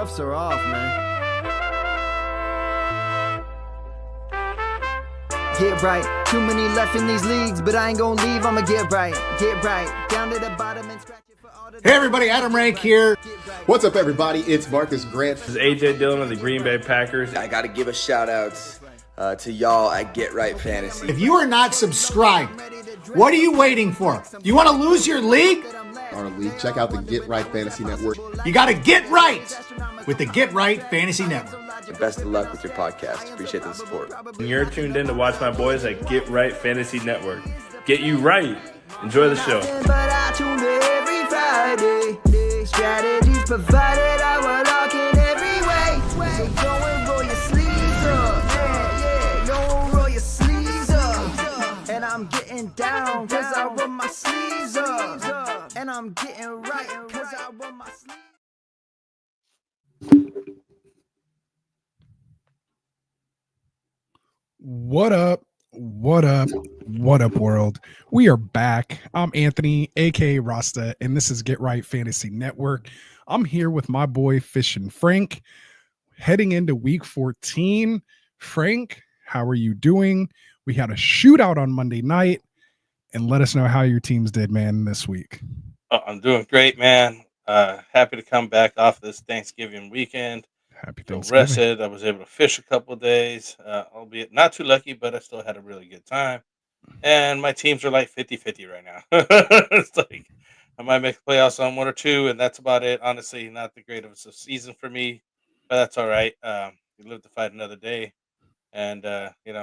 cuffs are off, man. Get right. Too many left in these leagues, but I ain't gonna leave. I'ma get right. Get right. Down to the bottom and scratch it for all the. Hey everybody, Adam Rank here. What's up, everybody? It's Marcus Grant. This is AJ Dillon of the Green Bay Packers. I got to give a shout out to y'all at Get Right Fantasy. If you are not subscribed, what are you waiting for? Do you want to lose your league? Our league. Check out the Get Right Fantasy Network. You got to get right with the Get Right Fantasy Network. And best of luck with your podcast. Appreciate the support. And you're tuned in to watch my boys at Get Right Fantasy Network. Get you right. Enjoy the show. But I tune in every Friday. Strategies provided, I will lock in every way. So go and roll your sleeves up. Yeah, go roll your sleeves up. And I'm getting down, cause I roll my sleeves up. And I'm getting right, cause I roll my sleeves. What up? What up? What up, world? We are back. I'm Anthony, aka Rasta, and this is Get Right Fantasy Network. I'm here with my boy Fish and Frank, heading into week 14. Frank, how are you doing? We had a shootout on Monday night, and let us know how your teams did, man, this week. I'm doing great, man. Happy to come back off this Thanksgiving weekend. Happy Feel Thanksgiving. rested. I was able to fish a couple of days, albeit not too lucky, but I still had a really good time. And my teams are like 50-50 right now. It's like I might make the playoffs on one or two, and that's about it. Honestly, not the great of a season for me, but that's all right. You live to fight another day. And,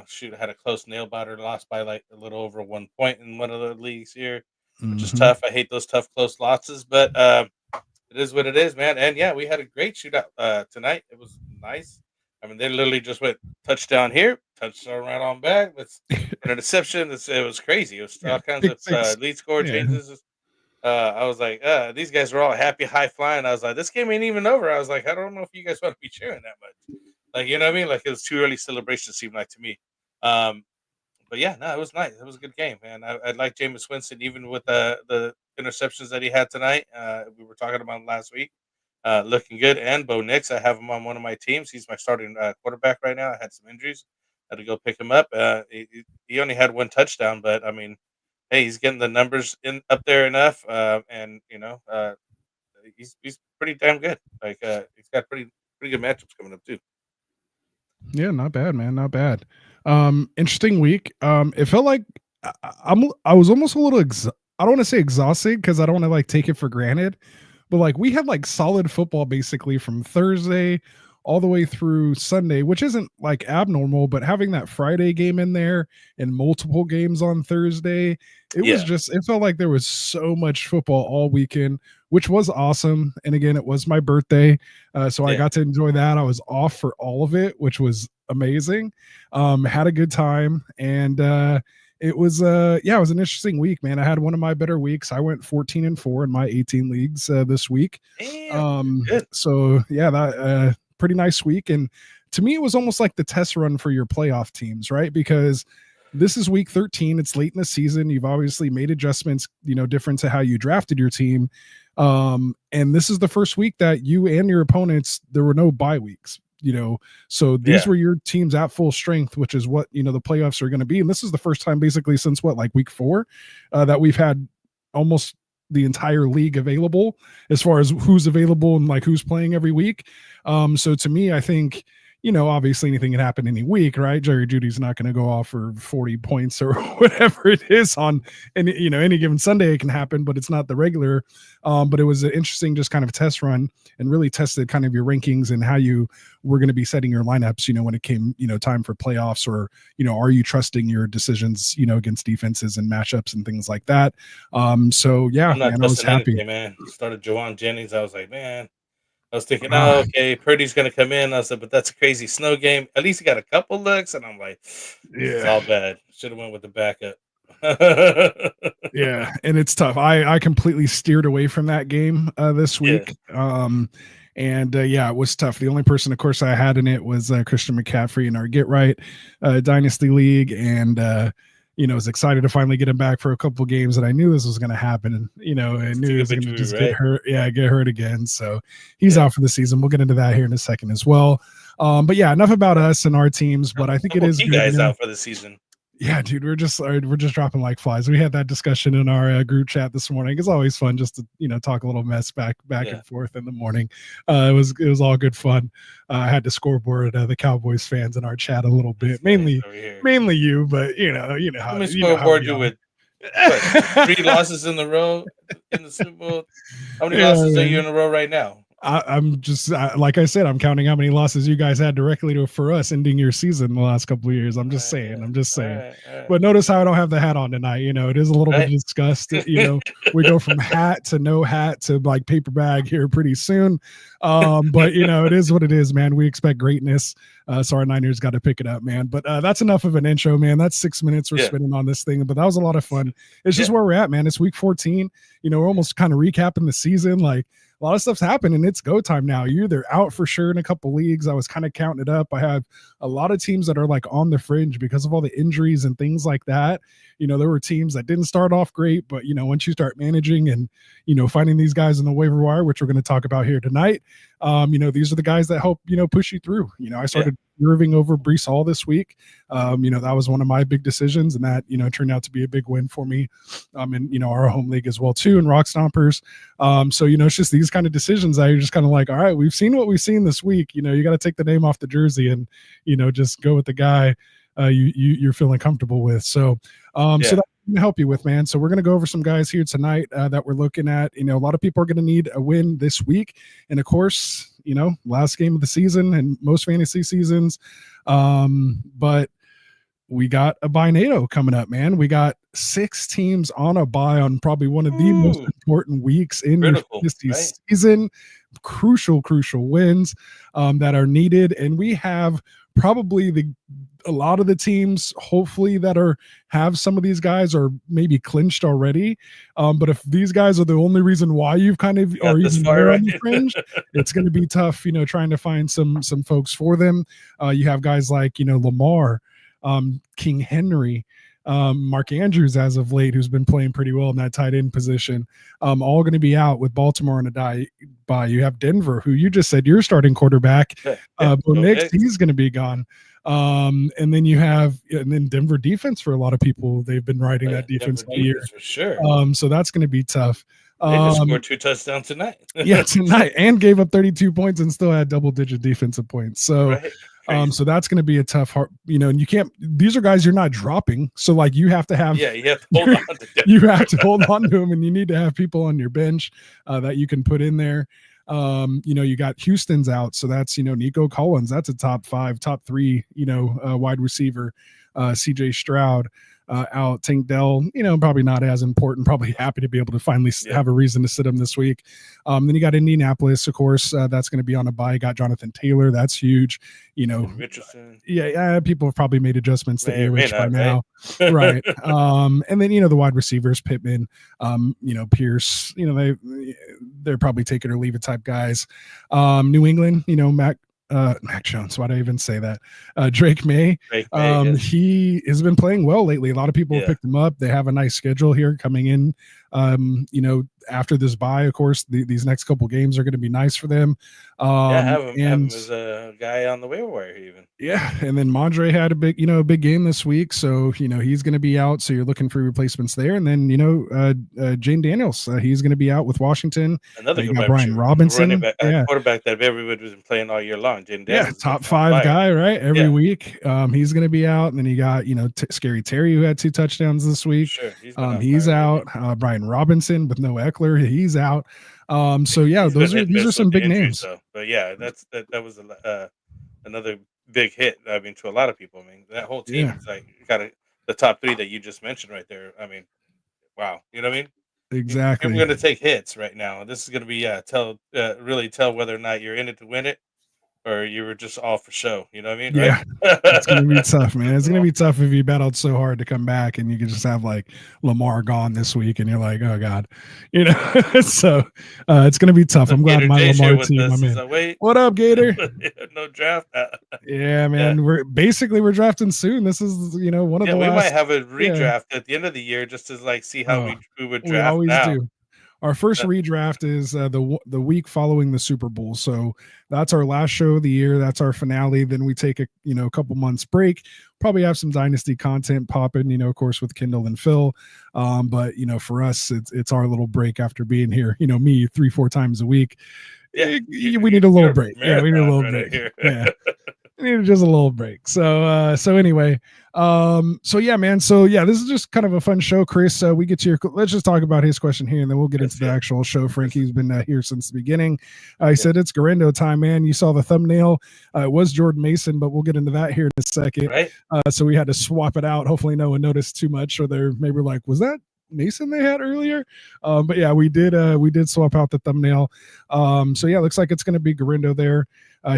shoot, I had a close nail biter, lost by like a little over 1 point in one of the leagues here, which is tough. I hate those tough, close losses, but it is what it is, man. And yeah, we had a great shootout tonight. It was nice. I mean, they literally just went touchdown here, touchdown right on back with an interception. It was crazy. It was all kinds of lead score changes. I was like, these guys were all happy, high flying. I was like, this game ain't even over. I was like, I don't know if you guys want to be cheering that much. Like, you know what I mean? Like, it was too early celebration, seemed like to me. But yeah, no, it was nice. It was a good game, man. I like Jameis Winston, even with the interceptions that he had tonight. We were talking about him last week. Looking good. And Bo Nix, I have him on one of my teams. He's my starting quarterback right now. I had some injuries. Had to go pick him up. He only had one touchdown, but I mean, hey, he's getting the numbers up there enough. And he's pretty damn good. Like he's got pretty good matchups coming up too. Yeah, not bad, man. Not bad. Interesting week. It felt like I was almost a little I don't want to say exhausted because I don't want to like take it for granted, but like we had like solid football basically from Thursday all the way through Sunday, which isn't like abnormal, but having that Friday game in there and multiple games on Thursday, it felt like there was so much football all weekend, which was awesome. And again, it was my birthday. So I got to enjoy that. I was off for all of it, which was amazing. Had a good time. And it was it was an interesting week, man. I had one of my better weeks. I went 14-4 in my 18 leagues this week. So yeah, that pretty nice week. And to me, it was almost like the test run for your playoff teams, right? Because this is week 13. It's late in the season. You've obviously made adjustments, different to how you drafted your team. And this is the first week that you and your opponents, there were no bye weeks, so these were your teams at full strength, which is what, the playoffs are going to be. And this is the first time basically since week 4 that we've had almost the entire league available as far as who's available and like who's playing every week. So to me, I think, obviously anything can happen any week, right? Jerry Judy's not going to go off for 40 points or whatever it is on any given Sunday. It can happen, but it's not the regular. But it was an interesting, just kind of test run and really tested kind of your rankings and how you were going to be setting your lineups, when it came, time for playoffs or, are you trusting your decisions, against defenses and matchups and things like that. So yeah, I'm not man, I was happy, anything, man. Started Jawan Jennings. I was like, man, I was thinking, okay, Purdy's going to come in. I said, but that's a crazy snow game. At least he got a couple looks. And I'm like, it's all bad. Should have went with the backup. Yeah, and it's tough. I completely steered away from that game this week. It was tough. The only person, of course, I had in it was Christian McCaffrey in our Get Right Dynasty League. And was excited to finally get him back for a couple of games, and I knew this was going to happen, and I knew he was going to just get hurt. Yeah, get hurt again. So he's out for the season. We'll get into that here in a second as well. But yeah, enough about us and our teams. But I think it is good. Guys out for the season. Yeah, dude, we're just dropping like flies. We had that discussion in our group chat this morning. It's always fun just to talk a little mess back and forth in the morning. It was all good fun. I had to scoreboard the Cowboys fans in our chat a little bit, mainly you, but you know how. Let me scoreboard you with 3 losses in the row in the Super Bowl. How many losses are you in a row right now? I'm just like I said, I'm counting how many losses you guys had directly for us ending your season the last couple of years. I'm just saying. All right. But notice how I don't have the hat on tonight. It is a little bit disgust. We go from hat to no hat to like paper bag here pretty soon. But it is what it is, man. We expect greatness. So our Niners got to pick it up, man. But that's enough of an intro, man. That's 6 minutes we're spending on this thing. But that was a lot of fun. It's just where we're at, man. It's week 14. We're almost kind of recapping the season. Like, a lot of stuff's happened and it's go time now. You're either out for sure in a couple leagues. I was kind of counting it up. I have a lot of teams that are like on the fringe because of all the injuries and things like that. There were teams that didn't start off great, but once you start managing and finding these guys in the waiver wire, which we're going to talk about here tonight, these are the guys that help push you through. I started Irving over Brees Hall this week. That was one of my big decisions, and that turned out to be a big win for me in our home league as well too, and Rock Stompers. So it's just these kind of decisions that you're just kind of like, all right, we've seen what we've seen this week. You got to take the name off the jersey and just go with the guy you're feeling comfortable with. So so that's going to help you with, man. So we're going to go over some guys here tonight that we're looking at. A lot of people are going to need a win this week, and of course, last game of the season and most fantasy seasons. But we got a bye-nado coming up, man. We got 6 teams on a bye on probably one of the most important weeks in your fantasy season. Crucial wins that are needed, and we have probably a lot of the teams hopefully that have some of these guys are maybe clinched already, but if these guys are the only reason why you've kind of are even there on the fringe, it's going to be tough trying to find some folks for them. You have guys like Lamar, King Henry, Mark Andrews as of late, who's been playing pretty well in that tight end position, all going to be out with Baltimore on a bye. You have Denver, who you just said you're starting quarterback. Next, he's going to be gone. And then Denver defense for a lot of people. They've been riding that defense all year. For sure. So that's going to be tough. They just scored 2 touchdowns tonight. Tonight, and gave up 32 points and still had double-digit defensive points. So. So that's going to be a tough heart, and you can't, these are guys you're not dropping. So like you have to have, you have to hold on to them. You have to hold on to them, and you need to have people on your bench that you can put in there. You got Houston's out. So that's, Nico Collins, that's a top 3, wide receiver, CJ Stroud, out. Tank Dell, probably not as important, probably happy to be able to finally have a reason to sit him this week. Then you got Indianapolis, of course, that's going to be on a bye. Got Jonathan Taylor, that's huge. Richardson. People have probably made adjustments to A-Rich by now. Right. And then, the wide receivers, Pittman, Pierce, they're probably take it or leave it type guys. New England, Mac Jones, why did I even say that? Drake May, he has been playing well lately. A lot of people have picked him up. They have a nice schedule here coming in. After this bye, of course, these next couple games are going to be nice for them. Have him as a guy on the waiver wire even. Yeah, and then Mondre had a big game this week, so he's going to be out. So you're looking for replacements there, and then Jane Daniels, he's going to be out with Washington. Another good Brian Robinson, quarterback that everybody was playing all year long. Jane Daniels, top 5 guy, right? Every week, he's going to be out, and then you got Scary Terry, who had 2 touchdowns this week. Sure, he's out. Brian Robinson with no Eckler, he's out. These are some big names. But that was another big hit. I mean, to a lot of people. I mean, that whole team is like the top 3 that you just mentioned right there. I mean, wow. You know what I mean? Exactly. You're going to take hits right now. This is going to be really tell whether or not you're in it to win it, or you were just all for show. You know what I mean? Yeah, Right? it's gonna be tough, man. It's gonna be tough if you battled so hard to come back and you can just have like Lamar gone this week and you're like, oh god, you know. So it's gonna be tough. I'm glad Gator my J's Lamar here with team. us. I'm He's in. like, wait, What up, Gator? no draft. Yeah, Yeah. man. We're drafting soon. This is one of Yeah, the we might last. have a Yeah, redraft at the end of the year just to like see how we would we draft always now. do. Our first Uh, redraft is the week following the Super Bowl, so that's our last show of the year. That's our finale. Then we take a couple months break. Probably have some dynasty content popping, of course with Kindle and Phil. But for us, it's our little break after being here. Me 3-4 times a week. Yeah, We need a little you're break. Yeah, we need a marathon little right break. here. Yeah. Needed just a little break. So anyway, so yeah, man. So yeah, this is just kind of a fun show, Chris. We get to let's just talk about his question here, and then we'll get into the actual show. Frankie's been here since the beginning. He said it's Garendo time, man. You saw the thumbnail. It was Jordan Mason, but we'll get into that here in a second. Right. So we had to swap it out. Hopefully, no one noticed too much, or they're maybe like, was that Mason they had earlier? But yeah, we did swap out the thumbnail. So yeah, looks like it's going to be Garendo there.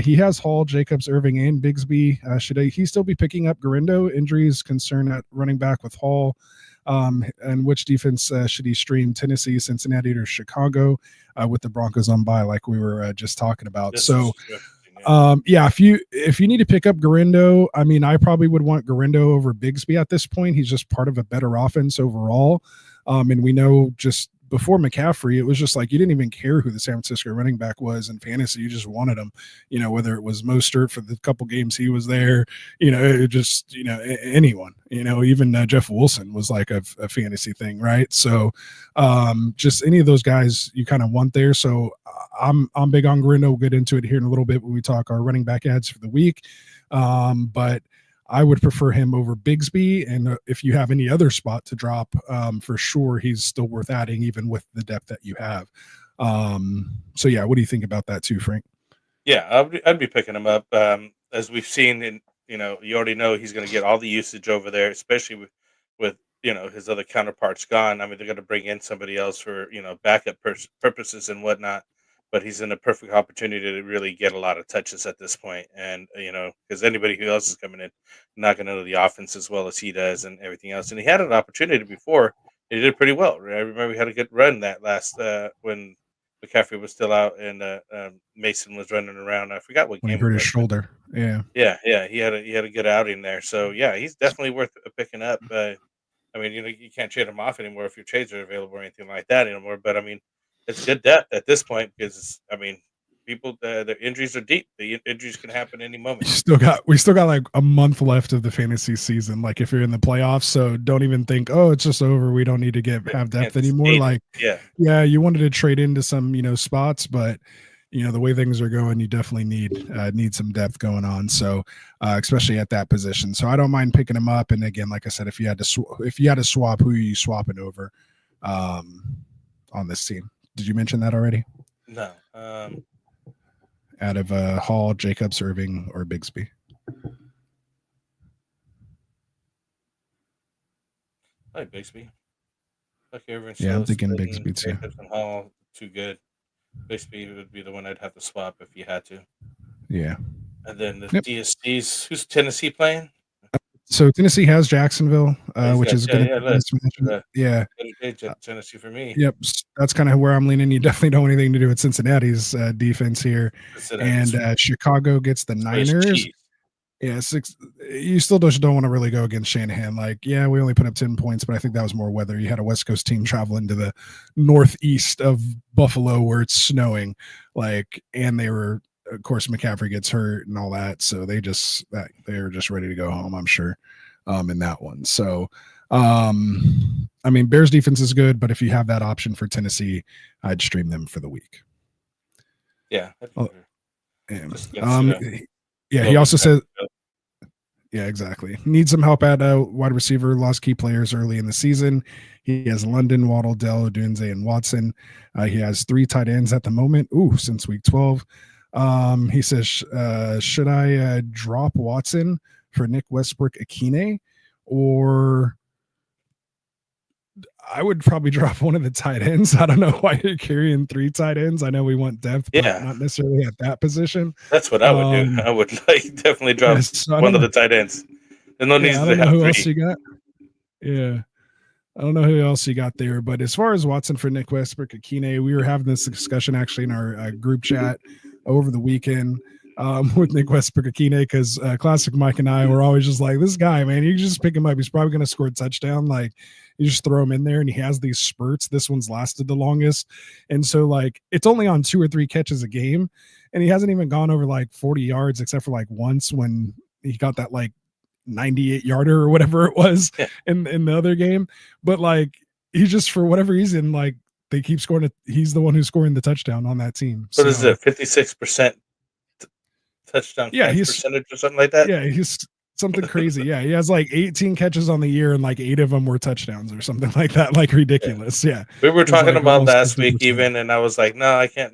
He has Hall, Jacobs, Irving, and Bigsby. Should he still be picking up Garendo? Injuries concern at running back with Hall. And which defense should he stream? Tennessee, Cincinnati, or Chicago? With the Broncos on bye, like we were just talking about. Yeah, if you need to pick up Garendo, I mean, I probably would want Garendo over Bigsby at this point. He's just part of a better offense overall. And we know just before McCaffrey, it was just like you didn't even care who the San Francisco running back was in fantasy. You just wanted him, whether it was Mostert for the couple games he was there, it just, anyone, even Jeff Wilson was like a fantasy thing, right? So just any of those guys you kind of want there. So I'm big on Garendo. We'll get into it here in a little bit when we talk our running back ads for the week. But I would prefer him over Bigsby. And if you have any other spot to drop, for sure, he's still worth adding, even with the depth that you have. So, yeah, what do you think about that too, Frank? Yeah, I'd be picking him up. As we've seen, in you already know he's going to get all the usage over there, especially with his other counterparts gone. I mean, they're going to bring in somebody else for backup purposes and whatnot. But he's in a perfect opportunity to really get a lot of touches at this point. And, because anybody who else is coming in, not going to know the offense as well as he does and everything else. And he had an opportunity before. He did pretty well. Right? I remember he had a good run that last when McCaffrey was still out and Mason was running around. I forgot what When game he hurt it his was. shoulder. Yeah. Yeah. He had a good outing there. So, yeah, he's definitely worth picking up. I mean, you can't trade him off anymore if your trades are available or anything like that anymore. But, I mean, it's good depth at this point because, I mean, people, their injuries are deep. The injuries can happen any moment. We still got like a month left of the fantasy season. Like if you're in the playoffs, so don't even think, oh, it's just over. We don't need to have depth anymore. Like, yeah, you wanted to trade into some, spots, but the way things are going, you definitely need some depth going on. So, especially at that position. So I don't mind picking him up. And again, like I said, if you had to swap, who are you swapping over, on this team? Did you mention that already? No. Out of Hall, Jacobs, Irving, or Bigsby? I like Bigsby. Yeah, I'm thinking Bigsby too. Jacobs and Hall, too good. Bigsby would be the one I'd have to swap if you had to. Yeah. And then the DSCs, who's Tennessee playing? So Tennessee has Jacksonville, which is going to yeah. Tennessee for me. Yep, that's kind of where I'm leaning. You definitely don't want anything to do with Cincinnati's defense here, and Chicago gets the Niners. Yeah, 6. You still just don't want to really go against Shanahan. Like, yeah, we only put up 10 points, but I think that was more weather. You had a West Coast team traveling to the northeast of Buffalo where it's snowing, and they were. Of course, McCaffrey gets hurt and all that, so they were just ready to go home, I'm sure, in that one. So, I mean, Bears defense is good, but if you have that option for Tennessee, I'd stream them for the week. Yeah. Yeah. He also said, yeah, exactly. Needs some help at wide receiver. Lost key players early in the season. He has London, Waddle, Dell, Odunze, and Watson. He has 3 tight ends at the moment. Since week 12. He says, should I drop Watson for Nick Westbrook Akine, or I would probably drop one of the tight ends. I don't know why you're carrying 3 tight ends. I know we want depth, but not necessarily at that position. That's what I would do. I would definitely drop one of the tight ends. There's no need to have who 3. else you got. Yeah. I don't know who else you got there, but as far as Watson for Nick Westbrook-Akine, we were having this discussion actually in our group chat over the weekend with Nick Westbrook-Akine, because Classic Mike and I were always just like, this guy, man, you just pick him up. He's probably going to score a touchdown. Like, you just throw him in there, and he has these spurts. This one's lasted the longest. And so, like, it's only on 2 or 3 catches a game, and he hasn't even gone over, like, 40 yards except for, like, once when he got that, like, 98-yarder or whatever it was in the other game. But like, he just, for whatever reason, like, they keep scoring he's the one who's scoring the touchdown on that team. What is it, 56% touchdown percentage or something like that? Yeah, he's something crazy. Yeah, he has like 18 catches on the year, and like 8 of them were touchdowns or something like that. Like, ridiculous. Yeah. We were talking about last week even, and I was like, no, I can't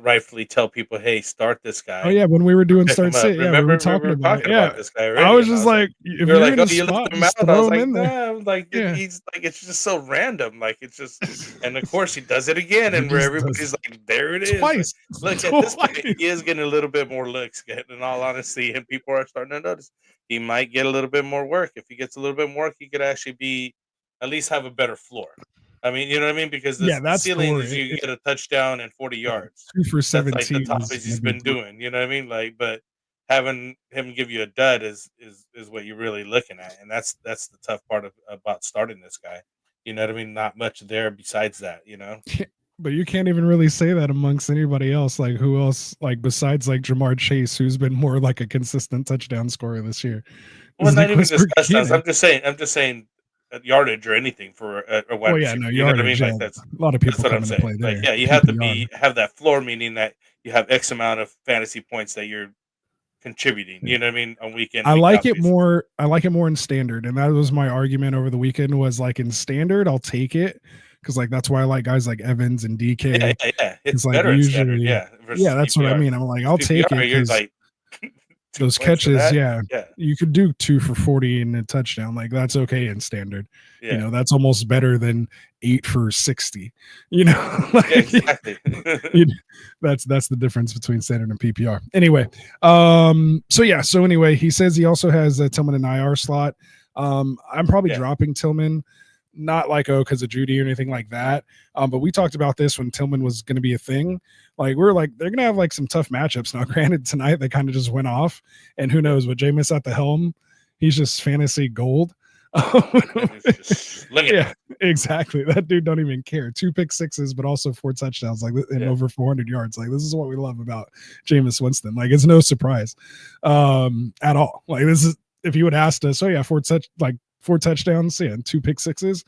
rightfully tell people, hey, start this guy. Oh yeah, when we were doing start sit, yeah, we were talking about this guy already. I was just like, if you're like, you left him out, I was like, nah, like, he's like, it's just so random, like, it's just, and of course he does it again, and where everybody's like, there it is. Twice. Like, look, at this point, he is getting a little bit more looks, in all honesty, and people are starting to notice he might get a little bit more work. If he gets a little bit more work, he could actually at least have a better floor. I mean, you know what I mean? Because the ceiling is you get a touchdown and 40 yards. 2 for 17. That's like the top he's been doing. You know what I mean? Like, but having him give you a dud is what you're really looking at, and that's the tough part about starting this guy. You know what I mean? Not much there besides that. You know. But you can't even really say that amongst anybody else. Like, who else? Like, besides like Jamar Chase, who's been more like a consistent touchdown scorer this year. Well, not even just touchdowns. I'm just saying. Yardage or anything for a wide receiver. You know what I mean? Like, that's a lot of people coming to play there. Like, yeah, you have to have that floor, meaning that you have X amount of fantasy points that you're contributing. You know what I mean? On weekend. I like it more in standard, and that was my argument over the weekend. Was like, in standard, I'll take it because like that's why I like guys like Evans and DK. Yeah. It's like better usually, standard, yeah, that's PPR. What I mean. I'm like, I'll take it. You're like, those catches, you could do 2 for 40 and a touchdown. Like, that's okay in standard. Yeah. You know, that's almost better than 8 for 60. You know, like, exactly. That's the difference between standard and PPR. Anyway, so anyway, he says he also has a Tillman and IR slot. I'm probably dropping Tillman. Not like, because of Judy or anything like that. But we talked about this when Tillman was going to be a thing. Like, we're like, they're going to have like some tough matchups. Now, granted, tonight they kind of just went off. And who knows, with Jameis at the helm, he's just fantasy gold. Yeah, exactly. That dude don't even care. 2 pick sixes, but also 4 touchdowns, like, and over 400 yards. Like, this is what we love about Jameis Winston. Like, it's no surprise at all. Like, this is, if you would asked us, 4 touchdowns, and 2 pick sixes,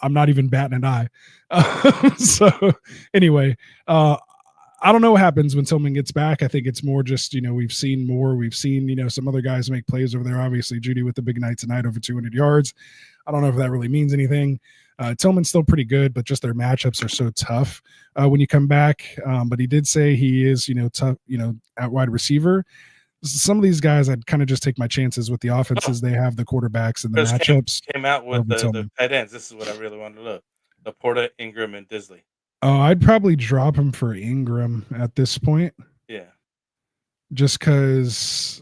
I'm not even batting an eye. So anyway, I don't know what happens when Tillman gets back. I think it's more just, we've seen more. We've seen, some other guys make plays over there. Obviously, Judy with the big night tonight, over 200 yards. I don't know if that really means anything. Tillman's still pretty good, but just their matchups are so tough when you come back. But he did say he is, tough, at wide receiver. Some of these guys, I'd kind of just take my chances with the offenses they have, the quarterbacks, and the matchups. Came out with the tight ends. This is what I really wanted to look. Laporta, Ingram, and Disley. Oh, I'd probably drop him for Ingram at this point. Yeah. Just because,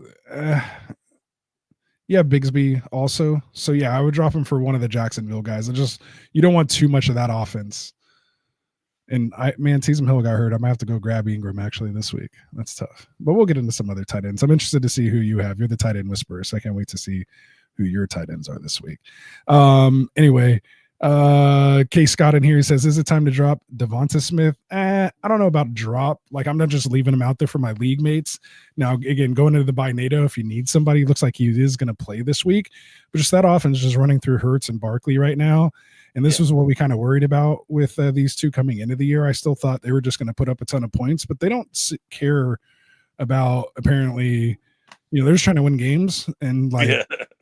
Bigsby also. So, I would drop him for one of the Jacksonville guys. You don't want too much of that offense. And Taysom Hill got hurt. I might have to go grab Ingram actually this week. That's tough. But we'll get into some other tight ends. I'm interested to see who you have. You're the tight end whisperer, so I can't wait to see who your tight ends are this week. Anyway, K Scott in here, he says, is it time to drop Devonta Smith? I don't know about drop. Like, I'm not just leaving him out there for my league mates. Now, again, going into the bye NATO, if you need somebody, looks like he is going to play this week. But just that offense just running through Hurts and Barkley right now. And this was what we kind of worried about with these two coming into the year. I still thought they were just going to put up a ton of points, but they don't care about, apparently, they're just trying to win games. And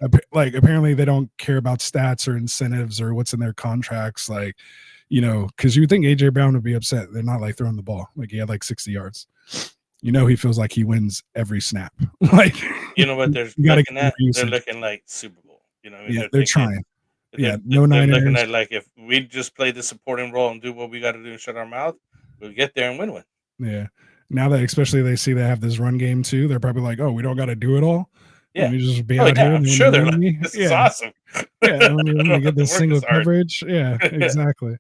apparently they don't care about stats or incentives or what's in their contracts. Like, because you would think AJ Brown would be upset. They're not like throwing the ball. Like, he had like 60 yards. He feels like he wins every snap. Like, what they're looking at? They're looking like Super Bowl. They're trying. Yeah, They're, no they're looking Niners. at like if we just play the supporting role and do what we got to do and shut our mouth, we'll get there and win. Yeah. Now that especially they see they have this run game too, they're probably like, "Oh, we don't got to do it all. Let Yeah. me just be Oh out yeah, here I'm and when sure you they're need like, me." this is Yeah. awesome. Yeah. Let me I don't get have to this work single this hard. coverage. Yeah, Yeah. exactly.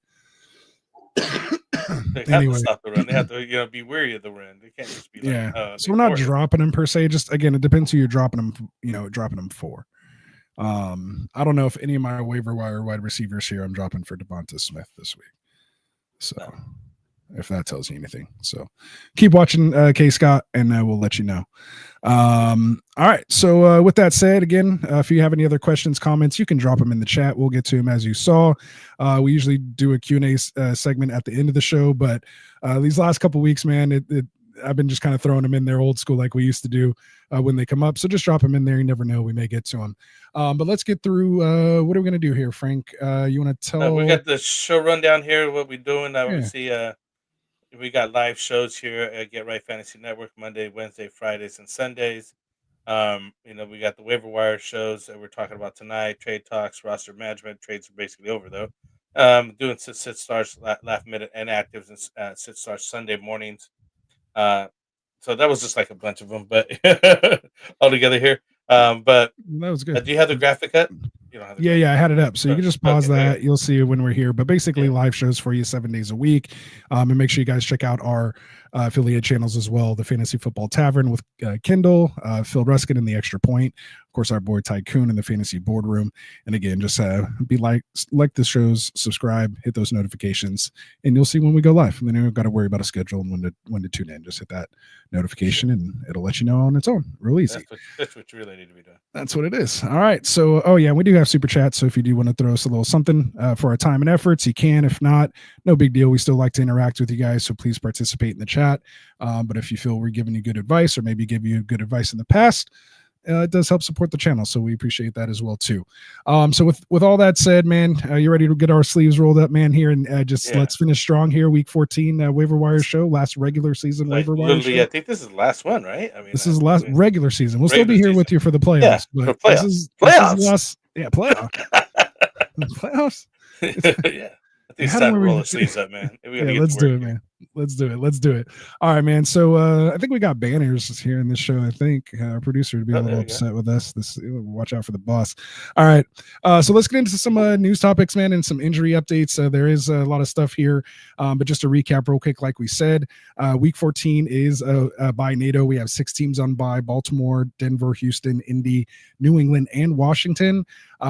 They have Anyway, to stop the run. They have to, be wary of the run. They can't just be like, yeah. they So we're not force it. dropping them per se. Just again, it depends who you're dropping them for. I don't know if any of my waiver wire wide receivers here I'm dropping for Devonta Smith this week. So No. if that tells you anything. So keep watching K Scott and we'll let you know. All right. So with that said, again, if you have any other questions, comments, you can drop them in the chat. We'll get to them as you saw. We usually do a Q&A segment at the end of the show, but these last couple weeks, man, I've been just kind of throwing them in there old school like we used to do when they come up. So just drop them in there. You never know. We may get to them. But let's get through. What are we going to do here, Frank? You want to tell? We got the show rundown here. What we're doing. Yeah. Obviously, we got live shows here at Get Right Fantasy Network Monday, Wednesday, Fridays, and Sundays. We got the waiver wire shows that we're talking about tonight. Trade talks, roster management. Trades are basically over though. Doing sit starts, last minute, and actives, and sit starts Sunday mornings. So that was just like a bunch of them, but all together here. But that was good. do you have the graphic up? You don't have the Yeah, I had it up. So you can just pause Okay, there. that. You'll see it when we're here. But basically, live shows for you 7 days a week. And make sure you guys check out our affiliate channels as well. The Fantasy Football Tavern with Kendall, Phil Ruskin and the Extra Point. Of course, our boy Tycoon in the Fantasy Boardroom. And again, just be like the shows, subscribe, hit those notifications, and you'll see when we go live. And then you don't got to worry about a schedule and when to tune in. Just hit that notification and it'll let you know on its own. Real easy. That's what you really need to be doing. That's what it is. All right. So, we do have super chats. So if you do want to throw us a little something for our time and efforts, you can. If not, no big deal. We still like to interact with you guys. So please participate in the chat. But if you feel we're giving you good advice or maybe give you good advice in the past, it does help support the channel. So we appreciate that as well too. So with all that said, man, you ready to get our sleeves rolled up, man, here and let's finish strong here. Week 14 waiver wire show, last regular season waiver wire show. I think this is the last one, right? I mean, this is the last regular season. We'll still be here with you for the playoffs. Yeah, but for playoffs. This is playoffs. Playoffs. Yeah. I think it's time to roll the sleeves up, man. Let's do it, man. Let's do it. All right, man. So I think we got banners here in this show. I think our producer would be a little upset with us. Watch out for the boss. All right. So let's get into some news topics, man, and some injury updates. There is a lot of stuff here. But just to recap real quick, like we said, week 14 is by NATO. We have 6 teams on bye: Baltimore, Denver, Houston, Indy, New England, and Washington.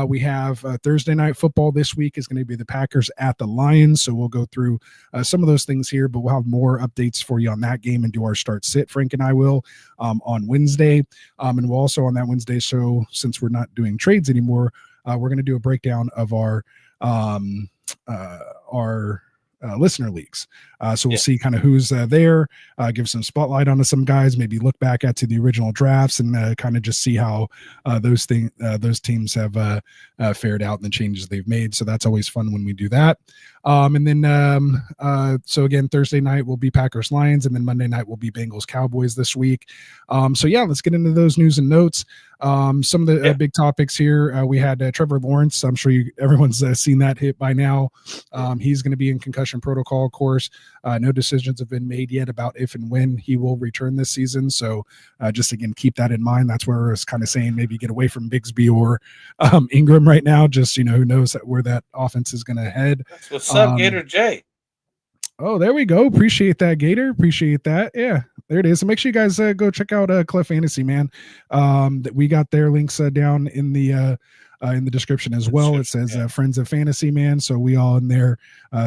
We have Thursday night football this week is going to be the Packers at the Lions. So we'll go through some of those things here, but we'll have more updates for you on that game and do our start sit. Frank and I will on Wednesday. And we'll also on that Wednesday show, since we're not doing trades anymore, we're going to do a breakdown of our listener leagues. So we'll see kind of who's there, give some spotlight onto some guys, maybe look back at to the original drafts and kind of just see how those teams have fared out and the changes they've made. So that's always fun when we do that. And then so again, Thursday night will be Packers Lions, and then Monday night will be Bengals Cowboys this week. So yeah, let's get into those news and notes. Some of the big topics here. We had Trevor Lawrence. I'm sure everyone's seen that hit by now. He's going to be in concussion protocol, of course. No decisions have been made yet about if and when he will return this season. So just again, keep that in mind. That's where I was kind of saying maybe get away from Bigsby or Ingram right now. Just, who knows where that offense is going to head. That's what's up, Gator J. Oh, there we go. Appreciate that, Gator. Appreciate that. Yeah, there it is. So make sure you guys go check out Clef Fantasy, man. That we got their links down in the description as well. It says Friends of Fantasy, man. So we all in there.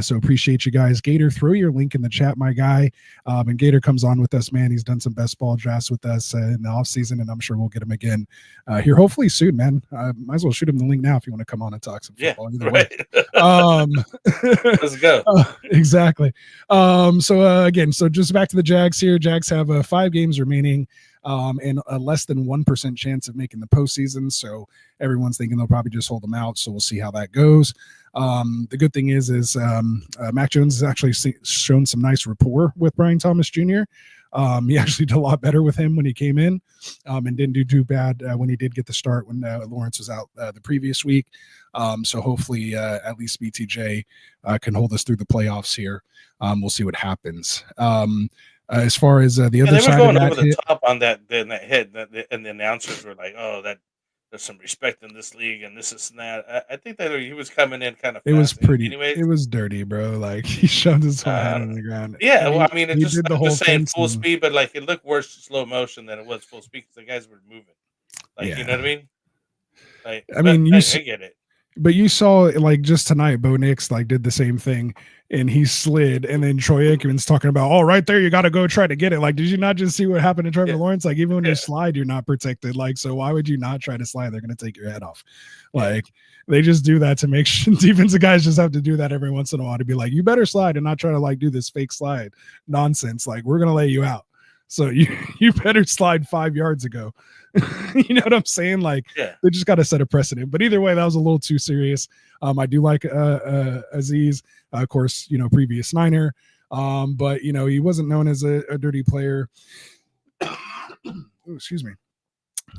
So appreciate you guys. Gator, throw your link in the chat, my guy. And Gator comes on with us, man. He's done some best ball drafts with us in the off season, and I'm sure we'll get him again here hopefully soon, man. Might as well shoot him the link now if you want to come on and talk some football. Either way. Let's go. Exactly. So again, so just back to the Jags here. Jags have 5 games remaining. And a less than 1% chance of making the postseason. So everyone's thinking they'll probably just hold them out. So we'll see how that goes. The good thing is Mac Jones has actually shown some nice rapport with Brian Thomas Jr. He actually did a lot better with him when he came in, and didn't do too bad when he did get the start when Lawrence was out the previous week. So hopefully at least BTJ can hold us through the playoffs here. We'll see what happens. As far as the other they side were going of that over the top on that hit, and the announcers were like, "Oh, there's some respect in this league, and this and that." I think that he was coming in kind of. It was pretty. Anyways, it was dirty, bro. Like he shoved his whole head on the ground. Yeah, And well, I mean, he did the I'm whole just saying thing. full speed, but like it looked worse slow motion than it was full speed because the guys were moving. Like, Yeah. you know what I mean? Like, I mean, I get it. But you saw like just tonight, Bo Nix like did the same thing, and he slid, and then Troy Aikman's talking about, "Oh, right there, you got to go try to get it." Like, did you not just see what happened to Trevor Lawrence? Like, even when you slide, you're not protected. Like, so why would you not try to slide? They're gonna take your head off. Like, they just do that to make sure defensive guys just have to do that every once in a while to be like, you better slide and not try to like do this fake slide nonsense. Like, we're gonna lay you out. So you better slide 5 yards ago. You know what I'm saying? Like, they just got to set a precedent. But either way, that was a little too serious. I do like Aziz, of course, previous Niner. But he wasn't known as a dirty player. Ooh, excuse me.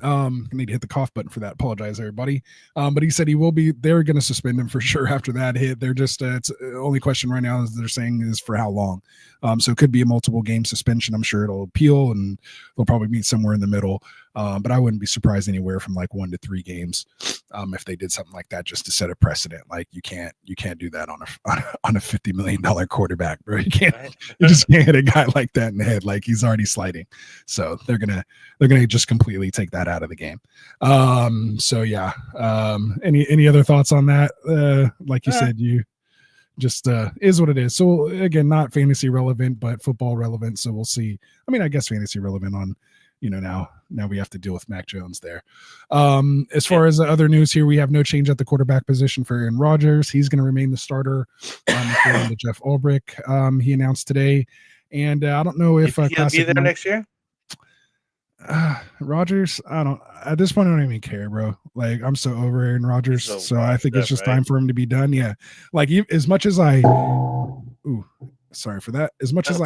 I need to hit the cough button for that. Apologize, everybody. But he said they're going to suspend him for sure after that hit. They're just, it's only question right now is they're saying is for how long. So it could be a multiple game suspension. I'm sure it'll appeal and they'll probably meet somewhere in the middle. But I wouldn't be surprised anywhere from like 1 to 3 games if they did something like that just to set a precedent. Like you can't do that on a $50 million quarterback, bro. You just can't hit a guy like that in the head. Like he's already sliding. So they're gonna just completely take that out of the game. So yeah. Any other thoughts on that? Like you said, you just is what it is. So again, not fantasy relevant, but football relevant. So we'll see. I mean, I guess fantasy relevant on. Now we have to deal with Mac Jones there. As far as the other news here, we have no change at the quarterback position for Aaron Rodgers. He's going to remain the starter according to Jeff Ulbrich. He announced today, and I don't know if he'll be there next year. Rodgers, at this point I don't even care, bro. Like I'm so over Aaron Rodgers, so I think it's just time for him to be done. Yeah, like as much as sorry for that. As much as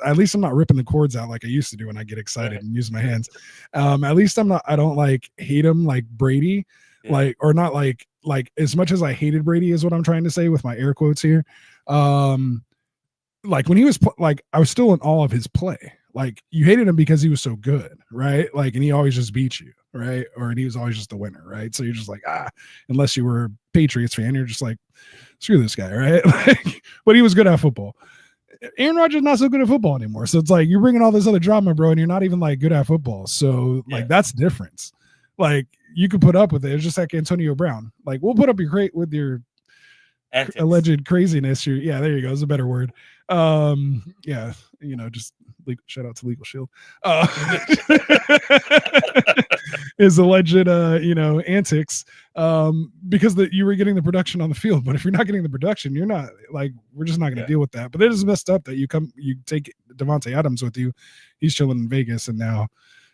at least I'm not ripping the cords out like I used to do when I get excited and use my hands. At least I don't like hate him like Brady, like as much as I hated Brady is what I'm trying to say with my air quotes here. Like when he was I was still in awe of his play. Like you hated him because he was so good, right? Like, and he always just beat you, right? And he was always just a winner, right? So you're just like, unless you were a Patriots fan, you're just like, screw this guy, right? But he was good at football. Aaron Rodgers is not so good at football anymore. So it's like you're bringing all this other drama, bro, and you're not even like good at football. So like that's the difference. Like you could put up with it. It's just like Antonio Brown. Like we'll put up with your alleged craziness. There you go. It's a better word. Just shout out to Legal Shield. His alleged antics because you were getting the production on the field. But if you're not getting the production, you're not we're just not going to deal with that. But it is messed up that you take Devontae Adams with you. He's chilling in Vegas and now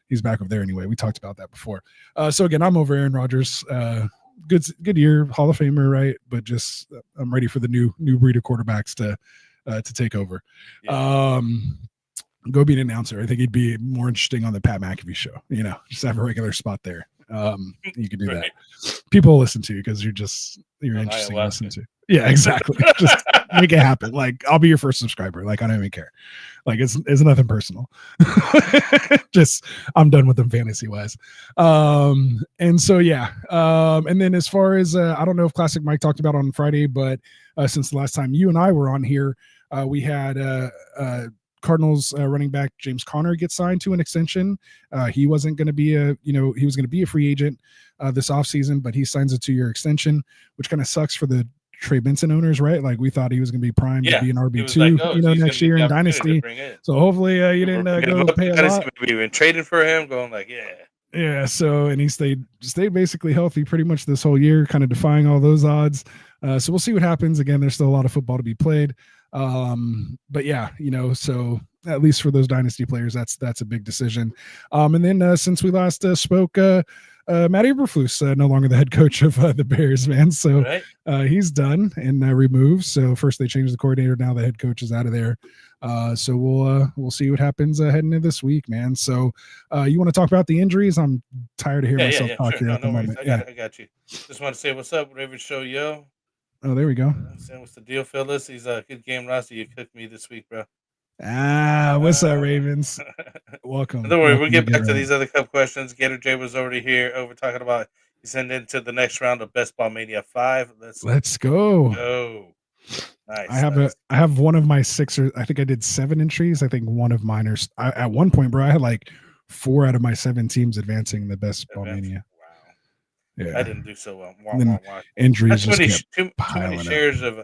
he's back over there anyway. We talked about that before. So again, I'm over Aaron Rodgers. Good year, Hall of Famer, right? But just I'm ready for the new breed of quarterbacks to take over. Go be an announcer. I think he'd be more interesting on the Pat McAfee show. Just have a regular spot there. You can do that. People listen to you because you're interesting to listen to. Yeah, exactly. Just make it happen. Like I'll be your first subscriber. Like I don't even care. Like it's nothing personal. Just I'm done with them fantasy wise. And so and then as far as I don't know if Classic Mike talked about on Friday, but since the last time you and I were on here, we had Cardinals running back James Conner gets signed to an extension. He wasn't going to be he was going to be a free agent this offseason, but he signs a 2-year extension, which kind of sucks for the Trey Benson owners, right? Like we thought he was going to be primed to be an RB2, next year in Dynasty. So hopefully you didn't go pay a lot. We've been trading for him, going yeah. So and he stayed basically healthy pretty much this whole year, kind of defying all those odds. So we'll see what happens. Again, there's still a lot of football to be played. But so at least for those dynasty players, that's a big decision. And then since we last spoke, Matt Eberflus no longer the head coach of the Bears, man. So he's done and removed. So first they changed the coordinator, now the head coach is out of there. So we'll see what happens heading into this week, man. So you want to talk about the injuries? I'm tired of hearing myself talk here at the moment. I got you. Just want to say what's up, Raven Show, yo. Oh, there we go. Saying what's the deal, fellas? He's a good game, Rasta. You cooked me this week, bro. What's up, Ravens? Welcome. Don't worry, Welcome we'll get to back to Right. these other cup questions. Gator J was already here. We're talking about he's heading into the next round of Best Ball Mania 5. Let's go. Go. Nice. I have one of my 6 or I think I did 7 entries. I think one of mine are at one point, bro. I had like 4 out of my 7 teams advancing the Best Ball Mania. Wow. Yeah, I didn't do so well. And then injuries Not just too many shares of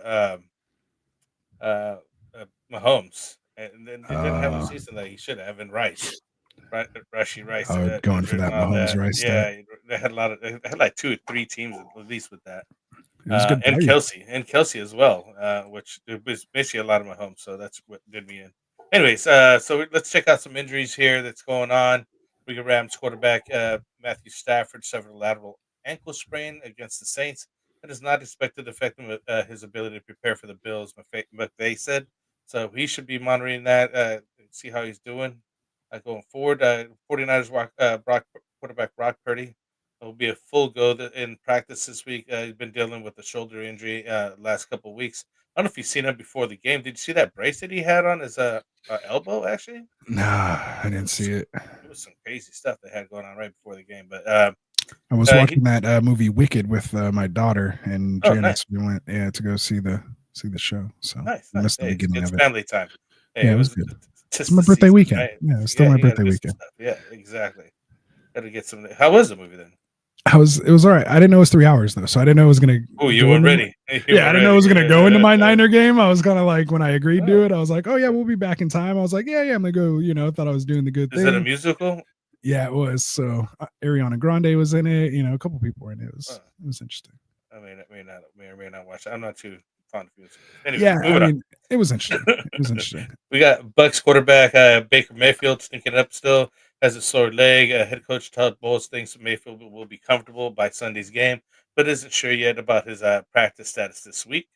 Mahomes, and then he didn't have a season that he should have. And Rice, Rashi Rice, going for that Mahomes Rice. Yeah, they had they had like 2 or 3 teams at least with that. It was good and value. Kelsey as well, which was basically a lot of Mahomes. So that's what did me in. Anyways, so let's check out some injuries here that's going on. We got Rams quarterback Matthew Stafford suffered a lateral ankle sprain against the Saints. It is not expected to affect him his ability to prepare for the Bills, McVay said. So he should be monitoring that, see how he's doing going forward. 49ers quarterback Brock Purdy will be a full go in practice this week. He's been dealing with a shoulder injury last couple of weeks. I don't know if you've seen him before the game. Did you see that brace that he had on his elbow, actually? Nah, I didn't see it. It was some crazy stuff they had going on right before the game. But I was watching that movie Wicked with my daughter and Janice. Nice. We went to go see the show. So nice. Missed the beginning it's of it. family time. Hey, Yeah, it was good. It's my birthday weekend. Right? Yeah, it's still my birthday weekend. Yeah, exactly. Got to get some. How was the movie then? It was all right. I didn't know it was 3 hours though, so I didn't know it was gonna. Oh, you weren't ready. I didn't know it was gonna go into my Niner game. I was kind of like, when I agreed to it, I was like, oh yeah, we'll be back in time. I was like, yeah, I'm gonna go. Thought I was doing the good thing. Is it a musical? Yeah, it was. So Ariana Grande was in it. A couple people were in it. It was interesting. I may or may not watch it. I'm not too fond of music. Anyway, yeah, it was interesting. It was interesting. We got Bucks quarterback Baker Mayfield stinking up still. Has a sore leg. Head coach Todd Bowles thinks Mayfield will be comfortable by Sunday's game, but isn't sure yet about his practice status this week.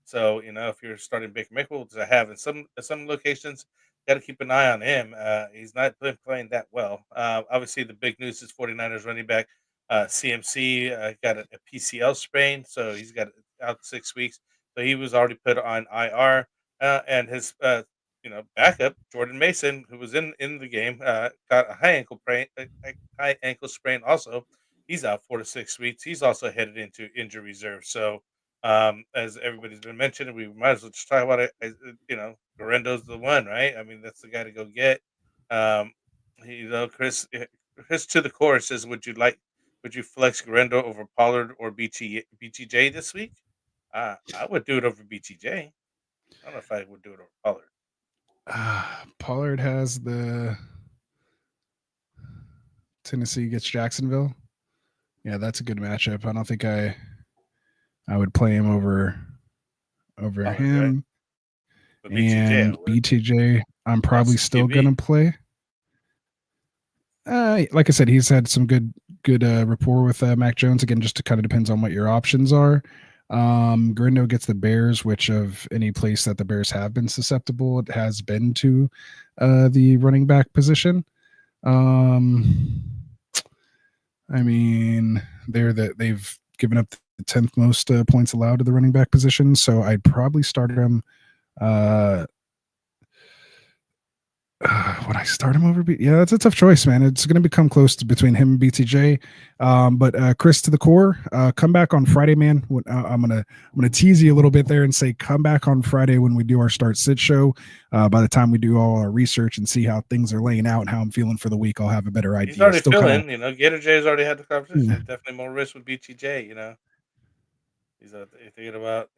So, if you're starting Baker Mayfield, which I have in some locations, got to keep an eye on him. He's not been playing that well. Obviously, the big news is 49ers running back CMC got a PCL sprain, so he's got out 6 weeks. So he was already put on IR, and his backup Jordan Mason, who was in the game, got a high ankle sprain. Also, he's out 4 to 6 weeks. He's also headed into injury reserve. So, as everybody's been mentioning, we might as well just talk about it. Garendo's the one, right? I mean, that's the guy to go get. Chris to the core says, would you flex Garendo over Pollard or BTJ this week? I would do it over BTJ. I don't know if I would do it over Pollard. Pollard has the Tennessee gets Jacksonville. Yeah, that's a good matchup. I don't think I would play him over Pollard, him. Right? And BTJ, I'm probably still gonna play. Like I said, he's had some good rapport with Mac Jones. Again, just kind of depends on what your options are. Grindo gets the Bears, which of any place that the Bears have been susceptible, it has been to the running back position. I mean, they've given up the 10th most points allowed to the running back position, so I'd probably start him. Would I start him over? Yeah, that's a tough choice, man. It's going to become close to between him and BTJ. But Chris to the core, come back on Friday, man. I'm gonna tease you a little bit there and say come back on Friday when we do our start sit show. By the time we do all our research and see how things are laying out and how I'm feeling for the week, I'll have a better idea. He's already feeling, Gator J's already had the conversation. Yeah. Definitely more risk with BTJ. He's thinking about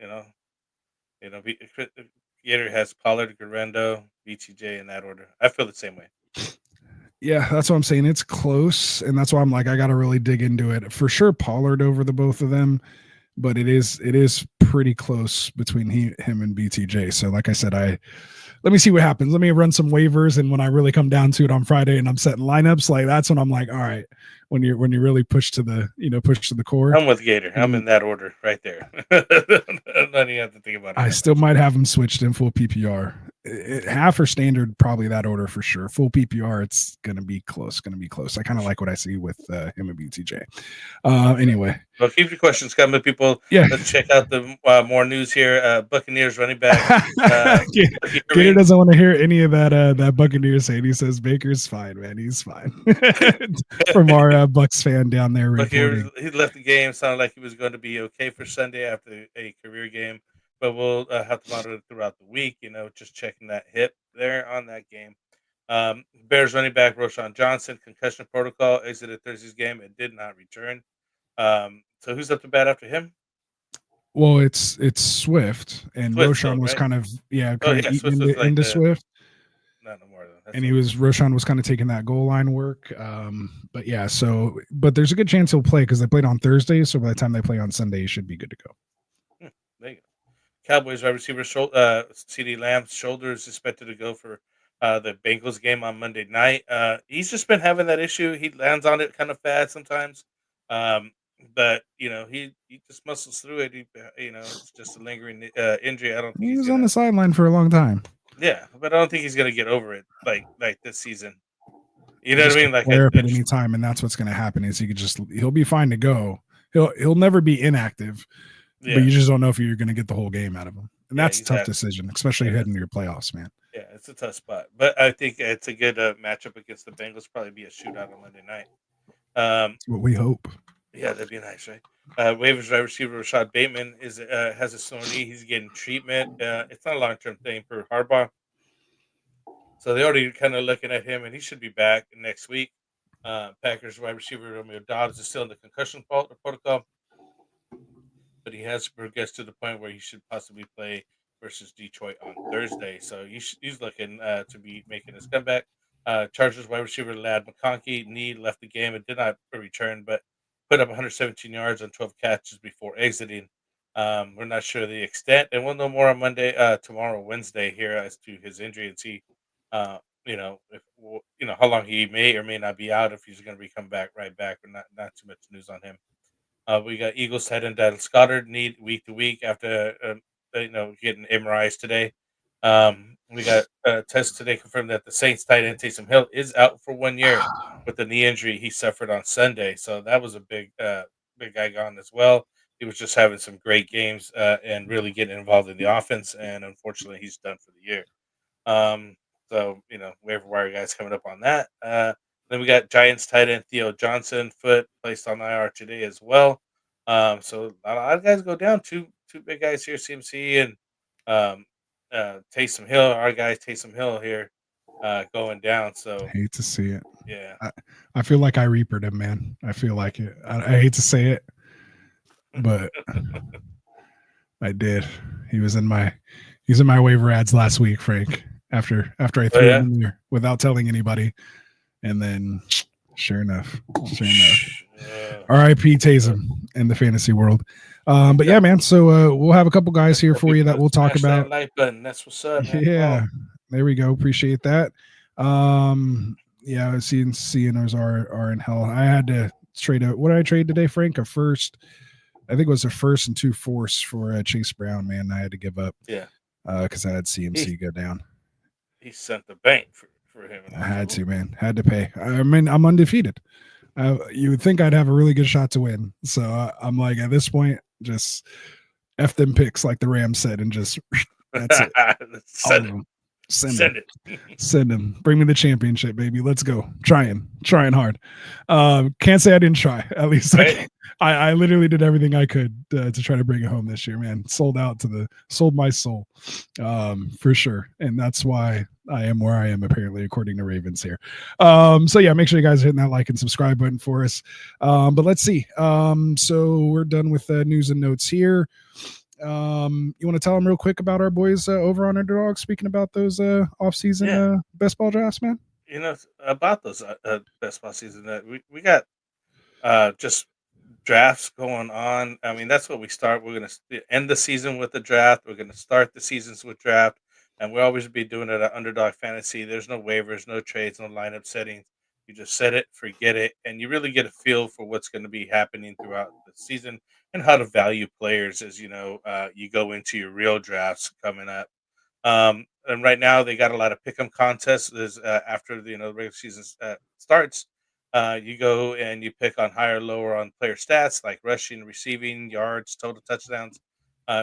Gator has Pollard, Garendo, BTJ in that order. I feel the same way. Yeah, that's what I'm saying. It's close, and that's why I'm like, I got to really dig into it. For sure, Pollard over the both of them, but it is pretty close between him and BTJ. So, like I said, let me see what happens. Let me run some waivers, and when I really come down to it on Friday and I'm setting lineups, like that's when I'm like, all right, when you really push to the push to the core. I'm with Gator. I'm in that order right there. I don't even have to think about it. I still might have him switched in full PPR. Half or standard, probably that order for sure. Full PPR, it's gonna be close. I kind of like what I see with him and BTJ. Anyway, well, keep your questions coming, people. Yeah. Let's check out the more news here. Buccaneers running back. Gator doesn't want to hear any of that Buccaneers saying. He says Baker's fine, man. He's fine. From our Bucks fan down there reporting. He left the game. Sounded like he was going to be okay for Sunday after a career game, but we'll have to monitor it throughout the week. Just checking that hip there on that game. Bears running back Roshan Johnson, concussion protocol, exited Thursday's game and did not return. So who's up to bat after him? Well, it's Swift, and Swift Roshan still, was right? kind of Swift was into Swift. Not no more though. And Roshan was kind of taking that goal line work. But yeah, but there's a good chance he'll play because they played on Thursday. So by the time they play on Sunday, he should be good to go. There you go. Cowboys wide receiver CeeDee Lamb's shoulder is expected to go for the Bengals game on Monday night. He's just been having that issue. He lands on it kind of fast sometimes. But he just muscles through it. It's just a lingering injury. I don't think He was on the sideline for a long time. Yeah, but I don't think he's gonna get over it like this season. You know what I mean? Like flare up at any time, and that's what's gonna happen. Is he'll be fine to go. He'll never be inactive, but you just don't know if you're gonna get the whole game out of him. And that's a tough decision, especially heading to your playoffs, man. Yeah, it's a tough spot. But I think it's a good matchup against the Bengals. Probably be a shootout on Monday night. That's what we hope. Yeah, that'd be nice, right? Waivers wide receiver Rashad Bateman has a sore knee. He's getting treatment. It's not a long-term thing for Harbaugh. So they're already kind of looking at him, and he should be back next week. Packers wide receiver Romeo Dobbs is still in the concussion protocol, but he has progressed to the point where he should possibly play versus Detroit on Thursday. So he's looking to be making his comeback. Chargers wide receiver Ladd McConkey knee left the game and did not return, but put up 117 yards on 12 catches before exiting. We're not sure the extent, and we'll know more on tomorrow, Wednesday, here as to his injury and see, how long he may or may not be out, if he's going to be come back right back, or not too much news on him. We got Eagles tight end Dallas Goedert need week to week after getting MRIs today. We got tests today confirmed that the Saints tight end Taysom Hill is out for 1 year with the knee injury he suffered on Sunday. So that was a big guy gone as well. He was just having some great games and really getting involved in the offense, and unfortunately, he's done for the year. So waiver wire guys coming up on that. Then we got Giants tight end Theo Johnson foot placed on IR today as well. So a lot of guys go down. Two big guys here, CMC and Taysom Hill. Our guy Taysom Hill here going down. So hate to see it. Yeah, I feel like I reapered him, man. I feel like it. I hate to say it, but I did. He's in my waiver ads last week, Frank. After I threw him in there without telling anybody, and then sure enough, R.I.P. Taysom in the fantasy world. But yeah, man. So we'll have a couple guys here for you that we'll talk about. That like button. That's what's up, man. Yeah, there we go. Appreciate that. Yeah, CNOs are in hell. I had to trade what did I trade today, Frank? I think it was a first and 2 fourths for Chase Brown. Man, I had to give up. Yeah, because I had CMC go down. He sent the bank for him. I had to, man. Had to pay. I mean, I'm undefeated. You would think I'd have a really good shot to win. So I'm like, at this point, just F them picks, like the Rams said, and just that's it. Send it. Send them. Bring me the championship, baby. Let's go. Trying hard. Can't say I didn't try. At least right. I literally did everything I could to try to bring it home this year, man. Sold my soul, for sure. And that's why I am where I am, apparently, according to Ravens here. So yeah, make sure you guys are hitting that like and subscribe button for us. But let's see. So we're done with news and notes here. You want to tell them real quick about our boys over on Underdog, speaking about those off-season best ball drafts, man? About those best ball season, that we got just drafts going on. I mean, that's what we start. We're going to end the season with the draft. We're going to start the seasons with draft, and we'll always be doing it at Underdog Fantasy. There's no waivers, no trades, no lineup settings. You just set it, forget it, and you really get a feel for what's going to be happening throughout the season and how to value players as you go into your real drafts coming up. And right now they got a lot of pick'em contests. There's after the regular season starts, you go and you pick on higher, lower on player stats like rushing, receiving, yards, total touchdowns,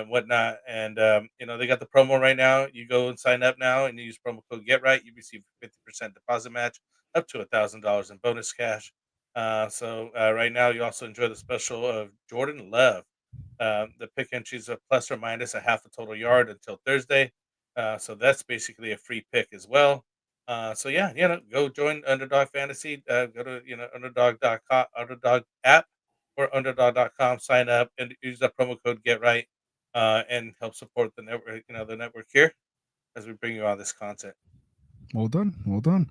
whatnot. And they got the promo right now. You go and sign up now and you use promo code Get Right. You receive 50% deposit match up to $1,000 in bonus cash. So right now you also enjoy the special of Jordan Love. The pick entries are plus or minus a half a total yard until Thursday. So that's basically a free pick as well. So yeah, go join Underdog Fantasy. Go to underdog.com, Underdog app or underdog.com. Sign up and use that promo code Get Right, and help support the network. The network here as we bring you all this content. Well done. Well done.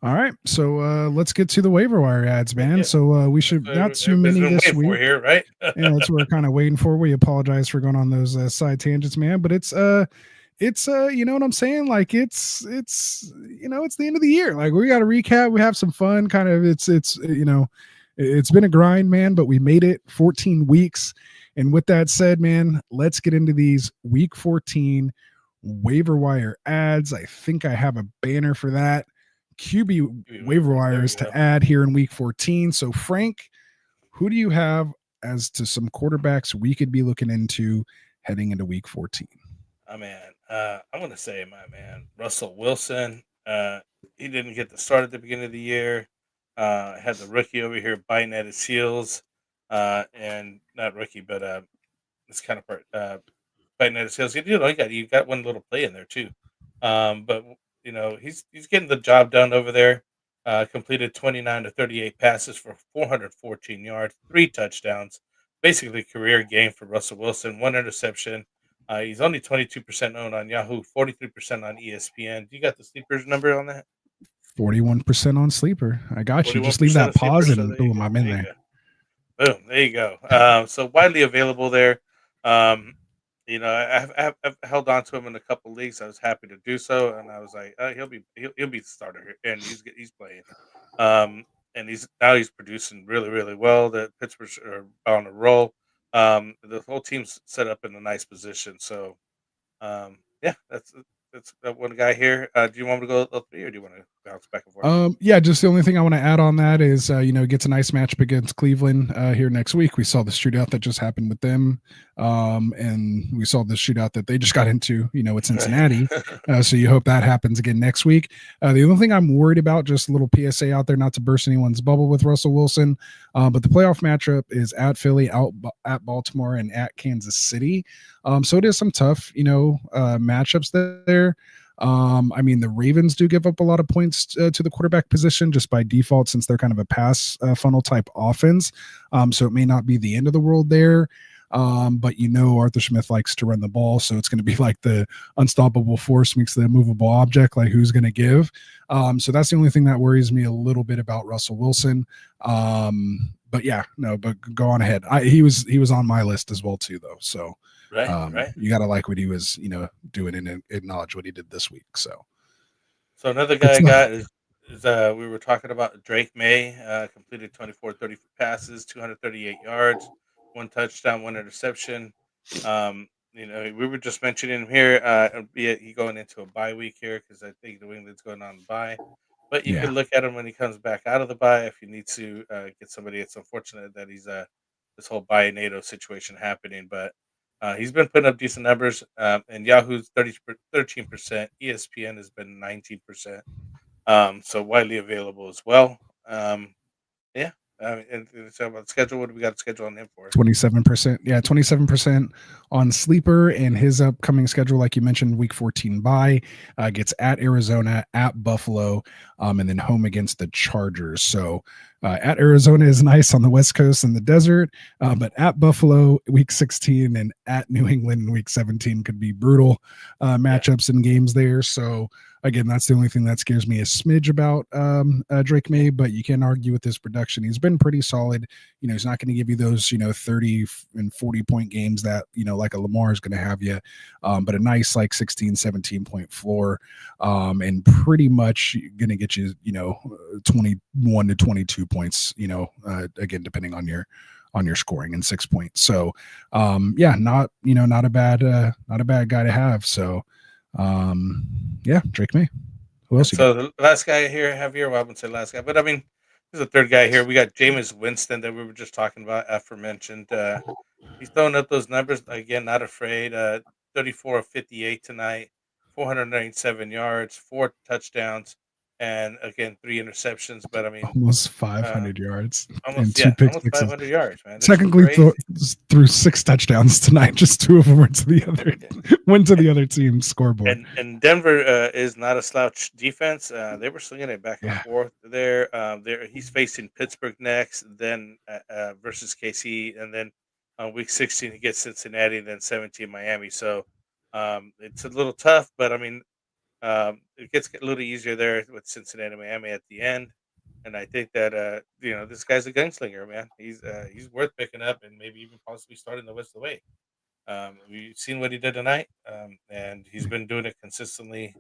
All right. So let's get to the waiver wire ads, man. Yeah. So we should not too many this week here, right? Yeah, that's what we're kind of waiting for. We apologize for going on those side tangents, man. But it's you know what I'm saying? Like it's the end of the year. Like we got to recap. We have some fun. Kind of it's been a grind, man, but we made it 14 weeks. And with that said, man, let's get into these week 14 waiver wire ads. I think I have a banner for that. QB waiver wires to add here in week 14. So Frank, who do you have as to some quarterbacks we could be looking into heading into week 14? Oh man, I'm gonna say my man Russell Wilson. He didn't get the start at the beginning of the year. Had the rookie over here biting at his heels, and not rookie, but this kind of part biting at his heels. You got one little play in there too, but he's getting the job done over there. Completed 29 to 38 passes for 414 yards, 3 touchdowns, basically career game for Russell Wilson. 1 interception. He's only 22% owned on Yahoo, 43% on ESPN. You got the sleepers number on that? 41% on sleeper. I got you. Just leave that pause and boom, I'm in there. Boom, there you go. So widely available there. I've held on to him in a couple leagues. I was happy to do so, and I was like, he'll be the starter here, and he's playing. And he's producing really, really well. The Pittsburgh are on a roll. The whole team's set up in a nice position. So, that's that one guy here. Do you want me to go 3 or do you want to bounce back and forth? Yeah, just the only thing I want to add on that is, gets a nice matchup against Cleveland here next week. We saw the shootout that just happened with them. And we saw the shootout that they just got into, with Cincinnati. So you hope that happens again next week. The only thing I'm worried about, just a little PSA out there, not to burst anyone's bubble with Russell Wilson, but the playoff matchup is at Philly, at Baltimore, and at Kansas City. So it is some tough, matchups there. The Ravens do give up a lot of points to the quarterback position just by default, since they're kind of a pass funnel type offense. So it may not be the end of the world there. But Arthur Smith likes to run the ball, so it's going to be like the unstoppable force meets the immovable object, like who's going to give. So that's the only thing that worries me a little bit about Russell Wilson. But go on ahead. He was on my list as well too, though. So right. You got to like what he was, doing and acknowledge what he did this week. So another guy I got is we were talking about Drake May, completed 24-30 passes, 238 yards, 1 touchdown, 1 interception. We were just mentioning him here, he going into a bye week here because I think New England's going on bye. But you can look at him when he comes back out of the bye if you need to get somebody. It's unfortunate that he's this whole bye NATO situation happening, but he's been putting up decent numbers. And Yahoo's 13%, ESPN has been 19%. So widely available as well. And so about the schedule, what do we got scheduled on him for? 27%. Yeah, 27% on sleeper, and his upcoming schedule, like you mentioned, week 14 bye, gets at Arizona, at Buffalo, and then home against the Chargers. So At Arizona is nice on the West Coast and the desert, but at Buffalo, week 16, and at New England in week 17 could be brutal matchups and games there. So again, that's the only thing that scares me a smidge about Drake May, but you can't argue with his production. He's been pretty solid. He's not going to give you those, 30 and 40 point games that, like a Lamar is going to have you, but a nice like 16, 17 point floor, and pretty much going to get you, 21 to 22 points, again, depending on your scoring and 6 points. So, not a bad guy to have. So, Drake May. Who else? So the last guy here I have here, well, I wouldn't say last guy, but I mean, there's a third guy here. We got Jameis Winston that we were just talking about, aforementioned. He's throwing up those numbers again, not afraid. 34 of 58 tonight, 497 yards, 4 touchdowns, and again 3 interceptions. But I mean, almost 500 yards, almost and 2 almost 500 yards, man. This is Technically crazy. threw 6 touchdowns tonight. Just 2 of them went to the other team's scoreboard. And Denver is not a slouch defense. They were slinging it back and forth there. He's facing Pittsburgh next, then versus KC, and then on week 16 he gets Cincinnati, and then 17 Miami. So it's a little tough, but I mean, it gets a little easier there with Cincinnati, Miami at the end. And I think that this guy's a gunslinger, man. He's worth picking up and maybe even possibly starting the rest of the way. We've seen what he did tonight, and he's been doing it consistently.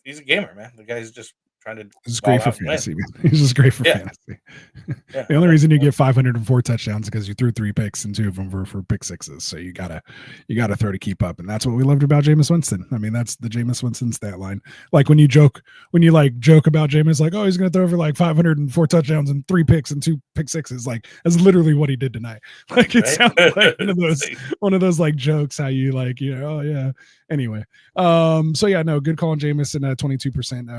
He's a gamer, man. The guy's just trying to. He's great for fantasy, man. He's just great for fantasy. The only reason you get 504 touchdowns is because you threw 3 picks and 2 of them were for pick sixes. So you gotta throw to keep up, and that's what we loved about Jameis Winston. I mean, that's the Jameis Winston stat line. Like when you joke about Jameis, like, oh, he's gonna throw for like 504 touchdowns and 3 picks and 2 pick sixes. Like that's literally what he did tonight. Like it sounds like one of those like jokes. How you like, oh yeah. Anyway, good call on Jameis, and 22%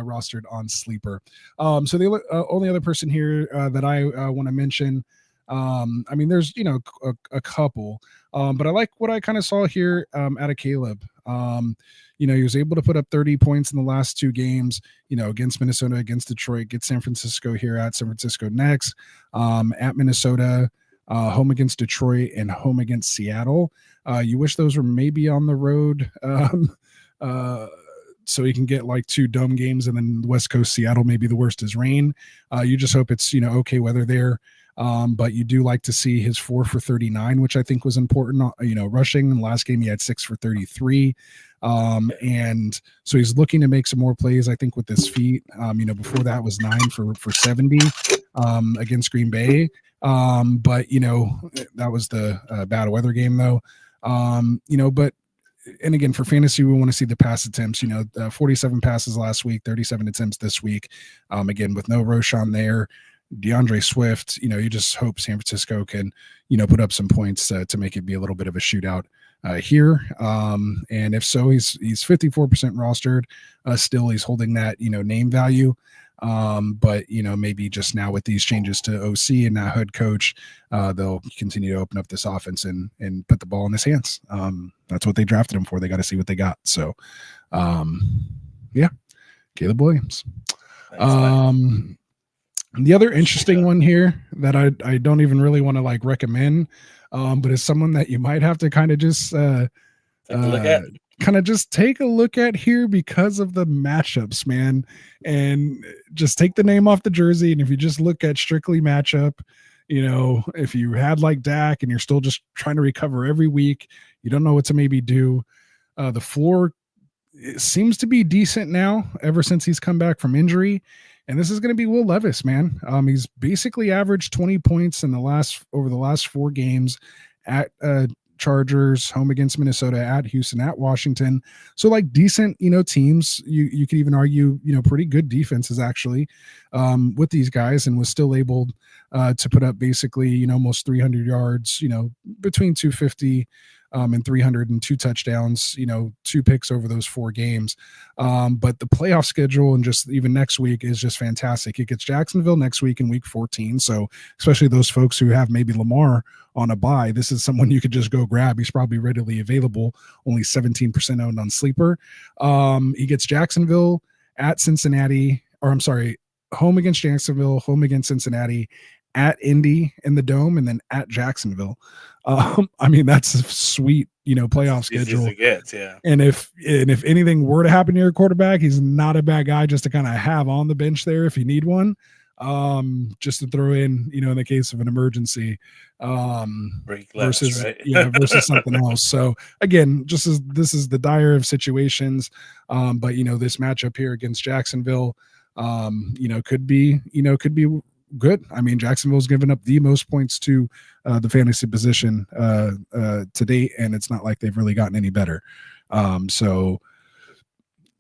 rostered on Sleeper. So the only other person here that I want to mention, I mean, there's a couple, but I like what I kind of saw here out of Caleb. He was able to put up 30 points in the last 2 games, against Minnesota, against Detroit, get San Francisco here, at San Francisco next, at Minnesota, home against Detroit, and home against Seattle. You wish those were maybe on the road, so he can get like 2 dome games, and then West Coast Seattle, maybe the worst is rain. You just hope it's okay weather there. But you do like to see his 4 for 39, which I think was important. Rushing in the last game he had 6 for 33. And so he's looking to make some more plays, I think, with his feet. Before that was 9 for 70 against Green Bay. But that was the bad weather game though. But and again, for fantasy, we want to see the pass attempts, 47 passes last week, 37 attempts this week. Again, with no Roshan there, DeAndre Swift, you just hope San Francisco can, put up some points to make it be a little bit of a shootout here. And if so, he's 54% rostered. Still, he's holding that, name value. But maybe just now with these changes to OC and now head coach, they'll continue to open up this offense and put the ball in his hands. That's what they drafted him for. They got to see what they got. So, Caleb Williams. The other interesting one here that I don't even really want to like recommend, but is someone that you might have to kind of just take a look at here because of the matchups, man. And just take the name off the jersey. And if you just look at strictly matchup, if you had like Dak and you're still just trying to recover every week, you don't know what to maybe do. The floor seems to be decent now ever since he's come back from injury. And this is going to be Will Levis, man. He's basically averaged 20 points over the last 4 games at Chargers, home against Minnesota, at Houston, at Washington. So like decent, teams. You could even argue, pretty good defenses actually with these guys, and was still able to put up basically, almost 300 yards, between 250 and 302 touchdowns, 2 picks over those 4 games. But the playoff schedule and just even next week is just fantastic. It gets Jacksonville next week in week 14. So especially those folks who have maybe Lamar on a bye, this is someone you could just go grab. He's probably readily available, only 17% owned on Sleeper. He gets Jacksonville, at Cincinnati, or I'm sorry, home against Jacksonville, home against Cincinnati, at Indy in the Dome, and then at Jacksonville. I mean, that's a sweet, playoff schedule. It gets, yeah. And if anything were to happen to your quarterback, he's not a bad guy just to kind of have on the bench there if you need one. Just to throw in, in the case of an emergency, versus right? versus something else. So again, this is the dire of situations. But this matchup here against Jacksonville, could be good. I mean, Jacksonville's given up the most points to the fantasy position to date, and it's not like they've really gotten any better. So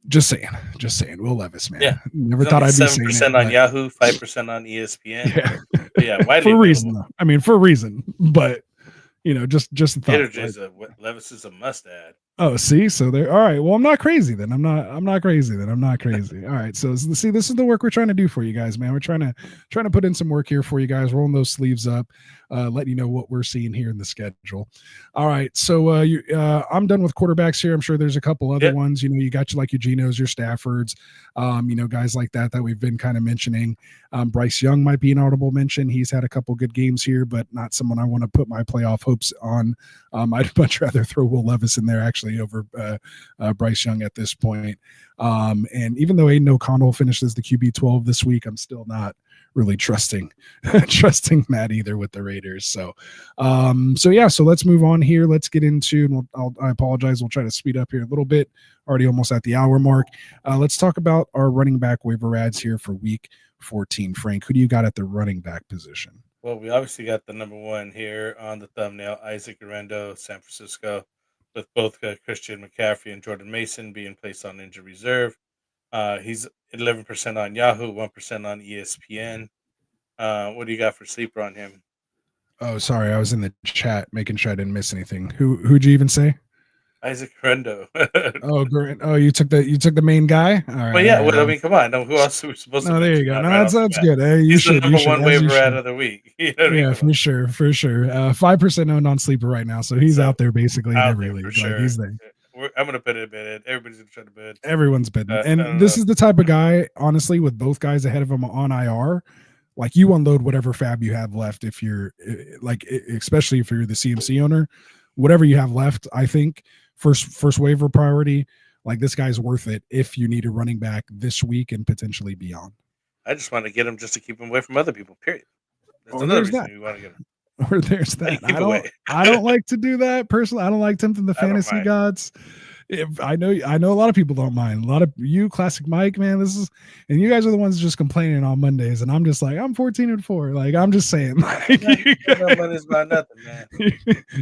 just saying, Will Levis, man. Yeah. Never thought I'd be saying 7% on Yahoo, 5% on ESPN. Yeah. Why for a reason, though. I mean, for a reason, but just a thought. Levis is a must add. Oh, see, so they're all right. Well, I'm not crazy then. I'm not crazy then. I'm not crazy. All right. So see, this is the work we're trying to do for you guys, man. We're trying to put in some work here for you guys, rolling those sleeves up, letting you know what we're seeing here in the schedule. All right. So I'm done with quarterbacks here. I'm sure there's a couple other ones. You got your Genos, your Staffords, guys like that we've been kind of mentioning. Bryce Young might be an audible mention. He's had a couple good games here, but not someone I want to put my playoff hopes on. I'd much rather throw Will Levis in there actually over Bryce Young at this point. And even though Aiden O'Connell finishes the QB 12 this week, I'm still not really trusting that either with the Raiders. So let's move on here. Let's get into, and I apologize. We'll try to speed up here a little bit. Already almost at the hour mark. Let's talk about our running back waiver ads here for week 14. Frank, who do you got at the running back position? Well, we obviously got the number one here on the thumbnail, Isaac Orlando, San Francisco, with both Christian McCaffrey and Jordan Mason being placed on injury reserve. He's 11% on Yahoo, 1% on ESPN. What do you got for sleeper on him? Oh, sorry, I was in the chat making sure I didn't miss anything. Who'd you even say? Isaac Orlando. You took the main guy. All right. Well, yeah. I mean, come on. Who else are we supposed to? No, there you go. No, that's good. Hey, He's the number one waiver ad of the week. Yeah, for sure. 5% owned on sleeper right now, so he's out there basically in every league. Sure. He's there. I'm gonna put it in bid. Everybody's gonna try to bid. Everyone's bidding, and this is the type of guy, honestly, with both guys ahead of him on IR. Like, you unload whatever fab you have left if you're especially if you're the CMC owner, whatever you have left. I think first waiver priority. Like, this guy's worth it if you need a running back this week and potentially beyond. I just want to get him just to keep him away from other people. Period. That's another reason we want to get him. Or there's that. I don't like to do that personally. I don't like tempting the fantasy gods. I know a lot of people don't mind. A lot of you, Classic Mike, man. And you guys are the ones just complaining on Mondays, and I'm just like, I'm 14-4. Like, I'm just saying, Money's about nothing, man.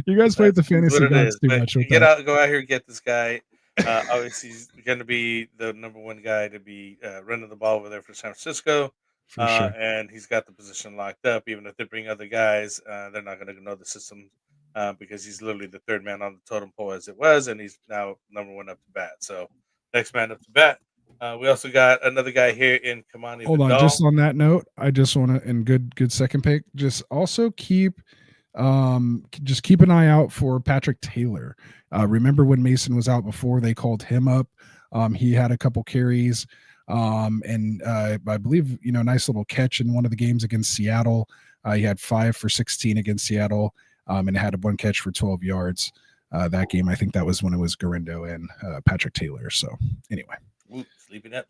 You guys play with the fantasy gods too much. Go out here and get this guy. Obviously, he's going to be the number one guy to be running the ball over there for San Francisco. For sure. And he's got the position locked up. Even if they bring other guys, they're not going to know the system because he's literally the third man on the totem pole as it was, and he's now number one up to bat. So next man up to bat. We also got another guy here in Kamani. Hold on, just on that note, I just want to, and good second pick, just also keep an eye out for Patrick Taylor. Remember when Mason was out before, they called him up. He had a couple carries. And I believe, nice little catch in one of the games against Seattle. He had 5 for 16 against Seattle, and had one catch for 12 yards. That game, I think that was when it was Garindo and Patrick Taylor. So anyway, sleeping up.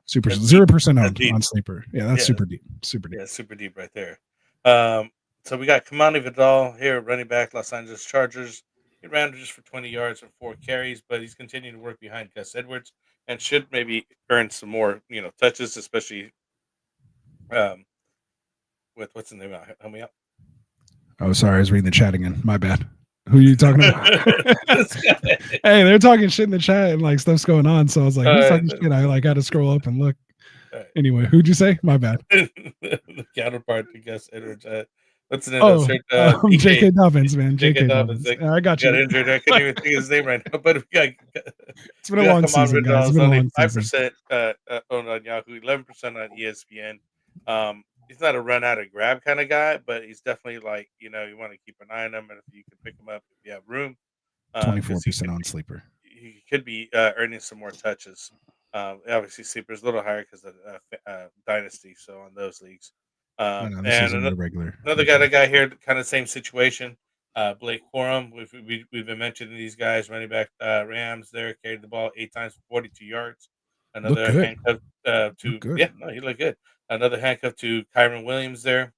Super 0% on sleeper. Yeah, that's super deep. Yeah, super deep right there. So we got Kamani Vidal here, running back, Los Angeles Chargers. He ran just for 20 yards and 4 carries, but he's continuing to work behind Gus Edwards and should maybe earn some more, touches, especially with what's the name? Help me out. Oh, sorry, I was reading the chat again. My bad. Who are you talking about? Hey, they're talking shit in the chat and like stuff's going on. So I was like, who's talking shit? I got to scroll up and look. Anyway, who'd you say? My bad. The counterpart to Gus Edwards. What's the name? J.K. Dobbins, man. J.K. Dobbins. I got you. Got injured. I couldn't even think of his name right now. But we got, it's been a long season, guys. It's only 5% owned on Yahoo, 11% on ESPN. He's not a run out of grab kind of guy, but he's definitely like, you want to keep an eye on him, and if you can pick him up if you have room. 24% on sleeper. He could be earning some more touches. Obviously, sleeper's a little higher because of dynasty. So on those leagues, No, no, this and isn't a regular. another guy that got here, kind of same situation. Blake Corum. We've been mentioning these guys. Running back Rams there carried the ball 8 times for 42 yards. Look Another good. handcuff Look to good. no, he looked good. Another handcuff to Kyron Williams there.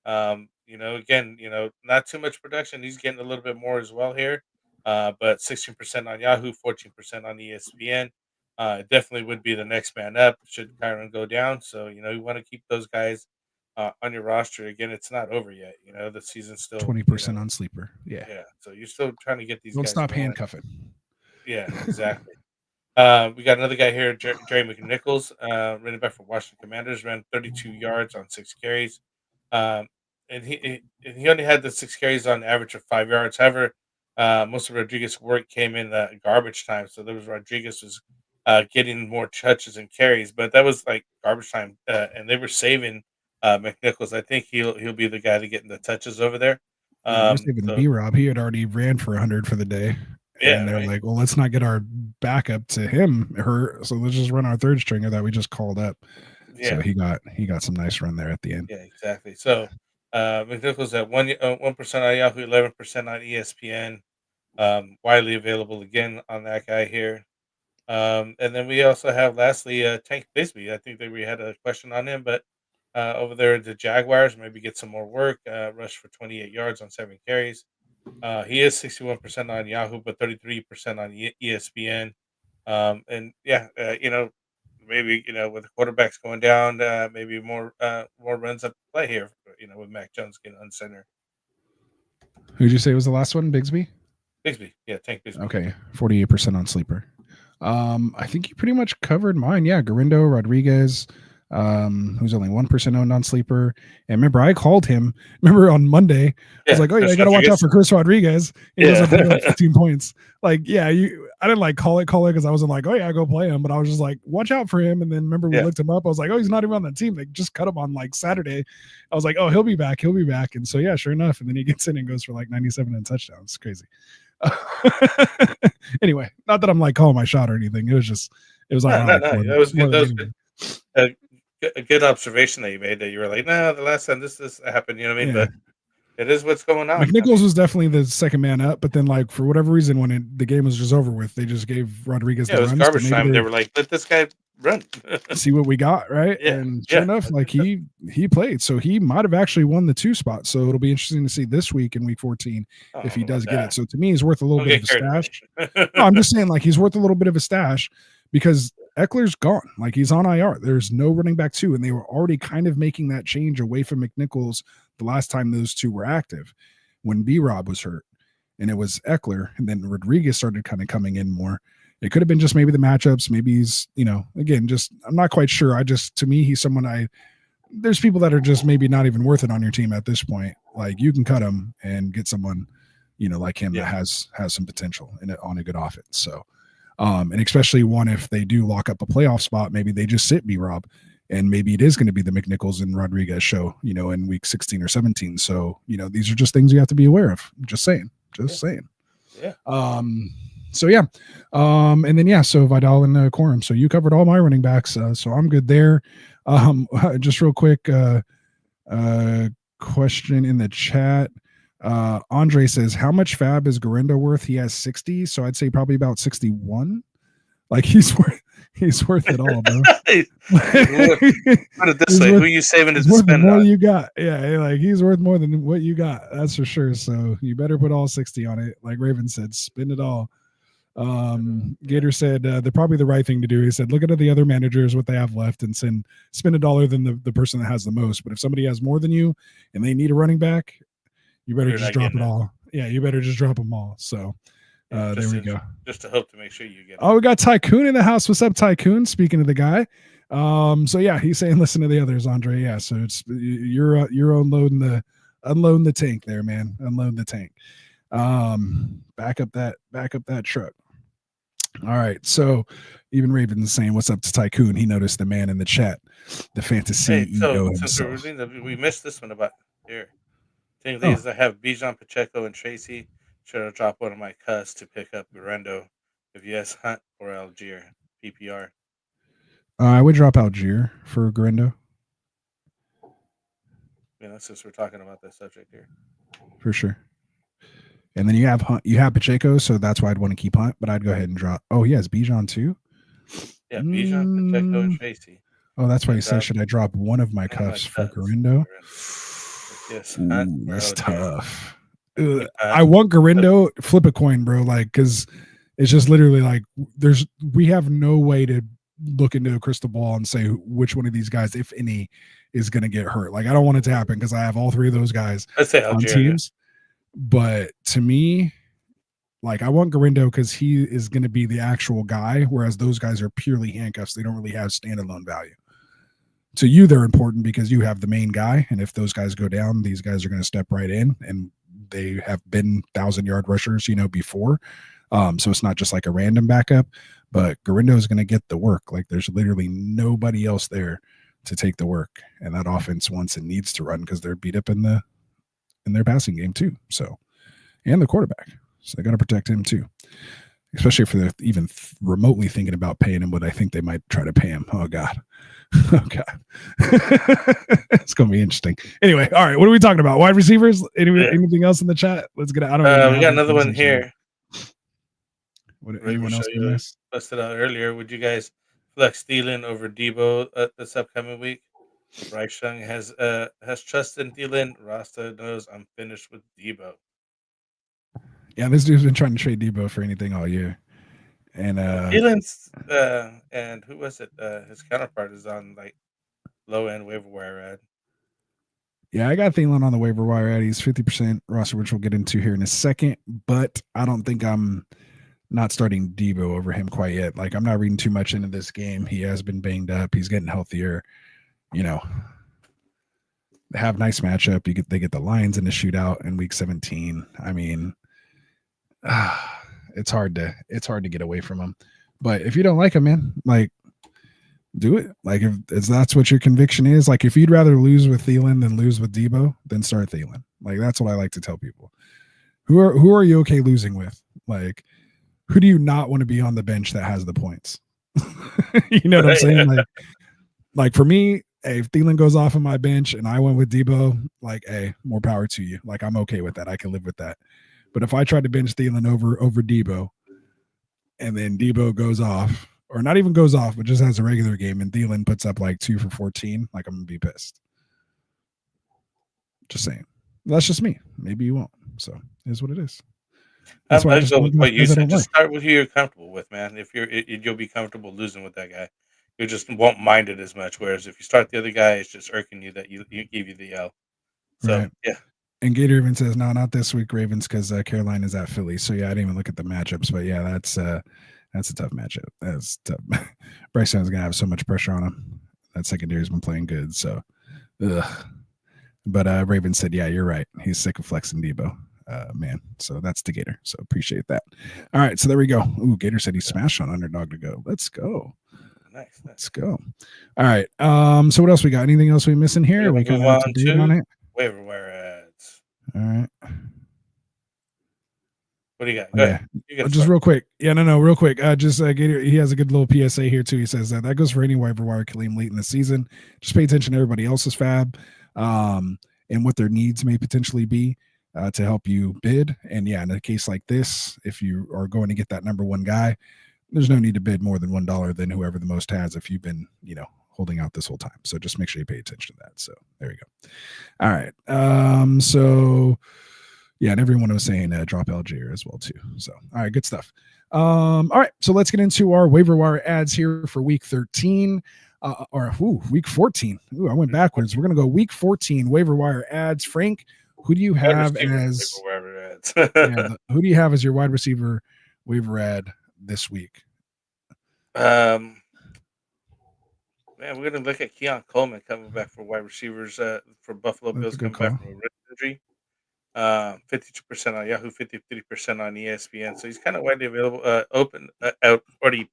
Again, not too much production. He's getting a little bit more as well here. But 16% on Yahoo, 14% on ESPN. Definitely would be the next man up should Kyron go down. So, you want to keep those guys on your roster. Again, it's not over yet. The season's still, 20% on sleeper. Yeah. yeah. So you're still trying to get these Don't guys stop going. handcuffing. Yeah, exactly. We got another guy here, Jerry McNichols, running back for Washington Commanders, ran 32 yards on 6 carries. Um, and he only had the 6 carries on average of 5 yards. However, most of Rodriguez's work came in garbage time. So Rodriguez was getting more touches and carries, but that was like garbage time. And they were saving McNichols. I think he'll be the guy to get in the touches over there. Yeah, they're saving So B-Rob. He had already ran for 100 for the day. yeah, And they're right. like, well, let's not get our backup to him hurt. So let's just run our third stringer that we just called up. Yeah. So he got some nice run there at the end. Yeah, exactly. So McNichols at 1% on Yahoo, 11% on ESPN. Widely available again on that guy here. And then we also have lastly Tank Bisbee. I think that we had a question on him, but over there at the Jaguars, maybe get some more work. Rush for 28 yards on 7 carries. He is 61% on Yahoo, but 33% on ESPN. And yeah, maybe with the quarterbacks going down, maybe more runs up to play here. With Mac Jones getting on center. Who'd you say was the last one? Bigsby? Bigsby, yeah, Tank Bigsby. Okay, 48% on sleeper. I think you pretty much covered mine. Yeah, Garindo, Rodriguez, who's only 1% owned on sleeper. And remember, I called him. Remember on Monday, I was like, "Oh yeah, I gotta watch out for Chris Rodriguez." He goes up to 15 points. Like, yeah, I didn't like call it because I wasn't like, "Oh yeah, go play him," but I was just like, "Watch out for him." And then remember, we looked him up. I was like, "Oh, he's not even on the team." They just cut him on like Saturday. I was like, "Oh, he'll be back. He'll be back." And so yeah, sure enough. And then he gets in and goes for like 97 and touchdowns. It's crazy. Anyway, not that I'm like calling my shot or anything. It was ironic. No. That was good. That was a good observation that you made. That you were like, "No, the last time this happened." You know what I mean? Yeah. But it is what's going on. McNichols was definitely the second man up, but then like for whatever reason, when the game was just over with, they just gave Rodriguez the it was runs. garbage time. They were like, "Let this guy run." See what we got, right? Yeah, And sure enough, like he played, so he might have actually won the 2 spot. So it'll be interesting to see this week in week 14 if he does get it. So to me, he's worth a little bit of a stash. No, I'm just saying, like he's worth a little bit of a stash because Eckler's gone. Like he's on IR. There's no running back 2, and they were already kind of making that change away from McNichols the last time those 2 were active when B-Rob was hurt, and it was Eckler, and then Rodriguez started kind of coming in more. It could have been just maybe the matchups. Maybe he's, again, just I'm not quite sure. To me, he's someone there's people that are just maybe not even worth it on your team at this point. Like you can cut him and get someone, like him that has some potential on a good offense. So, and especially one if they do lock up a playoff spot, maybe they just sit B-Rob. And maybe it is going to be the McNichols and Rodriguez show, in week 16 or 17. So, these are just things you have to be aware of. Just saying. Yeah. So yeah. And then so Vidal and Corum. So you covered all my running backs. So I'm good there. Just real quick, question in the chat. Andre says, how much fab is Garindo worth? He has 60. So I'd say probably about 61. Like he's worth it all, bro. Put it this way: who you saving to spend more on? You got, yeah. Like he's worth more than what you got. That's for sure. So you better put all 60 on it. Like Raven said, spend it all. Gator said they're probably the right thing to do. He said, look at the other managers, what they have left, and spend $1 than the person that has the most. But if somebody has more than you and they need a running back, you better just drop it all. Yeah, you better just drop them all. So. There we go. Just to hope to make sure you get it. Oh, we got Tycoon in the house. What's up, Tycoon? Speaking of the guy. So yeah, he's saying listen to the others, Andre. Yeah, so it's you're unloading the tank there, man. Unload the tank. Back up that truck. All right. So even Raven's saying what's up to Tycoon. He noticed the man in the chat, the fantasy so himself. Since we missed this one about here. Thing is, I have Bijan Pacheco and Tracy. Should I drop one of my cuss to pick up Garindo if you has Hunt or Algier PPR? I would drop Algier for Garindo Since we're talking about this subject here. for sure. And then you have Hunt, you have Pacheco, so that's why I'd want to keep Hunt. But I'd go ahead and drop. Oh, he has Bijan too. Yeah, Bijan, Pacheco, and Tracy. Oh, that's why you say, should I drop one of my cuffs for Garindo? Yes, Ooh, that's tough. I want Garindo. Flip a coin, bro. Like, because it's just literally like we have no way to look into a crystal ball and say which one of these guys, if any, is going to get hurt. Like, I don't want it to happen because I have all three of those guys on teams. But to me, like, I want Garindo because he is going to be the actual guy, whereas those guys are purely handcuffs. They don't really have standalone value. To you, they're important because you have the main guy, and if those guys go down, these guys are going to step right in, and they have been 1,000-yard rushers, before. So it's not just like a random backup, but Garindo is going to get the work. Like, there's literally nobody else there to take the work, and that offense wants and needs to run because they're beat up in their passing game too. So, and the quarterback, so they got to protect him too, especially if they're even remotely thinking about paying him what I think they might try to pay him. Oh God. Oh God. It's gonna be interesting. Anyway, all right, what are we talking about? Wide receivers? Anything else in the chat? Let's get it. I don't we got another one here. Anyone else we missed? Busted out earlier. Would you guys flex Thielen over Debo this upcoming week? Bryce Young has trust in Thielen. Rasta knows I'm finished with Debo. Yeah, this dude's been trying to trade Debo for anything all year. And Thielen's and who was it? His counterpart is on like low end waiver wire ad. Yeah, I got Thielen on the waiver wire ad. He's 50% roster, which we'll get into here in a second. But I don't think I'm not starting Debo over him quite yet. Like, I'm not reading too much into this game. He has been banged up. He's getting healthier. They have nice matchup. They get the Lions in the shootout in week 17. I mean, it's hard to get away from him. But if you don't like him, man, like, do it. Like, if that's what your conviction is, like, if you'd rather lose with Thielen than lose with Debo, then start Thielen. Like, that's what I like to tell people. Who are you okay losing with? Like, who do you not want to be on the bench that has the points? You know what I'm saying? Like for me, hey, if Thielen goes off on my bench and I went with Debo, like, hey, more power to you. Like, I'm okay with that. I can live with that. But if I tried to bench Thielen over Debo, and then Debo goes off, or not even goes off, but just has a regular game, and Thielen puts up like 2 for 14, like, I'm gonna be pissed. Just saying. That's just me. Maybe you won't. So it's what it is. That's why I go with what you said. Just start with who you're comfortable with, man. If you'll be comfortable losing with that guy. You just won't mind it as much. Whereas if you start the other guy, it's just irking you that you give you the L. So right. Yeah. And Gator even says, no, not this week, Ravens, because Carolina's at Philly. So yeah, I didn't even look at the matchups, but yeah, that's a tough matchup. That's tough. Bryce Young's gonna have so much pressure on him. That secondary's been playing good. So, but Raven said, yeah, you're right. He's sick of flexing Debo, man. So that's the Gator. So appreciate that. All right, so there we go. Ooh, Gator said he smashed on underdog to go. Let's go. Nice. Let's go. All right. So what else we got? Anything else we missing here? We kind of up to date on it. Waiver wire ads. All right. What do you got? Go ahead. Just real quick. Yeah, no, real quick. Just Gator, he has a good little PSA here too. He says that goes for any waiver wire claim late in the season. Just pay attention to everybody else's fab, and what their needs may potentially be to help you bid. And yeah, in a case like this, if you are going to get that number one guy, there's no need to bid more than $1 than whoever the most has if you've been, holding out this whole time. So just make sure you pay attention to that. So there you go. All right. So yeah, and everyone was saying drop Algier as well too. So all right, good stuff. All right, so let's get into our waiver wire ads here for week 13. Week 14. Ooh, I went backwards. We're gonna go week 14 waiver wire ads. Frank, who do you have as who do you have as your wide receiver waiver ad this week? Man, we're gonna look at Keon Coleman coming back for wide receivers for Buffalo Bills coming back from a wrist injury. 52% on Yahoo, 53% on ESPN. So he's kind of widely available, open out already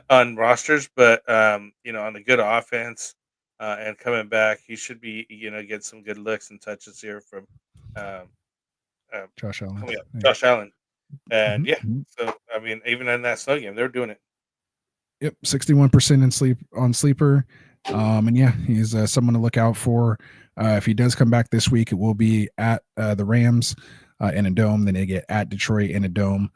on rosters, but on the good offense and coming back, he should be get some good looks and touches here from Josh Allen. Josh Allen, and so I mean, even in that snow game, they were doing it. Yep, 61% in sleep on sleeper. And yeah, he's someone to look out for. If he does come back this week, it will be at the Rams in a dome. Then they get at Detroit in a dome.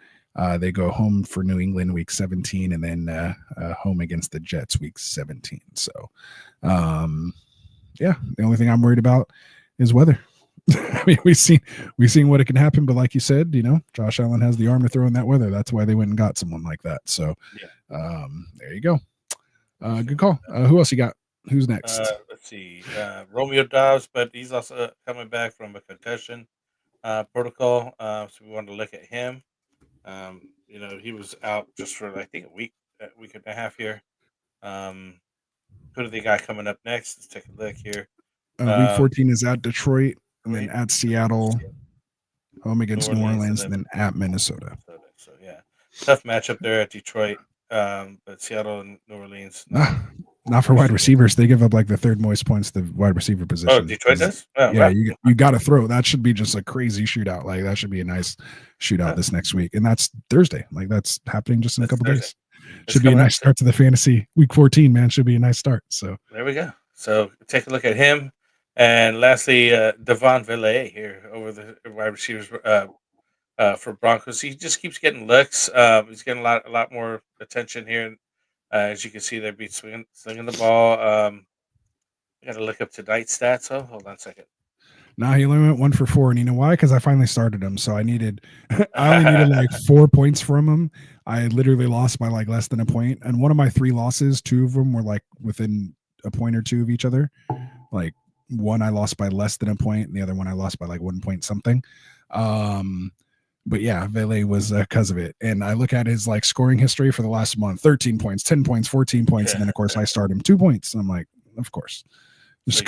They go home for New England week 17, and then home against the Jets week 17. So, yeah, the only thing I'm worried about is weather. I mean, we've seen what it can happen, but like you said, Josh Allen has the arm to throw in that weather. That's why they went and got someone like that. So, there you go. Good call. Who else you got? Who's next? Let's see. Romeo Dobbs, but he's also coming back from a concussion protocol. So we wanted to look at him. He was out just for I think a week and a half here. Who do they got coming up next? Let's take a look here. Week 14 is at Detroit, and then at Seattle, home against New Orleans, and then at Minnesota. So yeah, tough matchup there at Detroit. But Seattle and New Orleans. Not for wide receivers. They give up like the third most points to the wide receiver position. Oh, Detroit does? Oh, yeah, wow. you got to throw. That should be just a crazy shootout. Like that should be a nice shootout this next week, and that's Thursday. Like that's happening just in a couple days. Should be a nice start to the fantasy week 14. Man, should be a nice start. So there we go. So take a look at him, and lastly, Devon Villay here over the wide receivers for Broncos. He just keeps getting looks. He's getting a lot more attention here. As you can see, they'll be slinging the ball. I got to look up tonight's stats. Oh, hold on a second. Nah, he only went 1 for 4, and you know why? Because I finally started him, so I only needed like 4 points from him. I literally lost by like less than a point, and one of my 3 losses, 2 of them were like within a point or 2 of each other. Like one I lost by less than a point, and the other one I lost by like 1 point something. But yeah, Vele was because of it. And I look at his like scoring history for the last month: 13 points, 10 points, 14 points, and then of course I start him 2 points. And I'm like, of course, just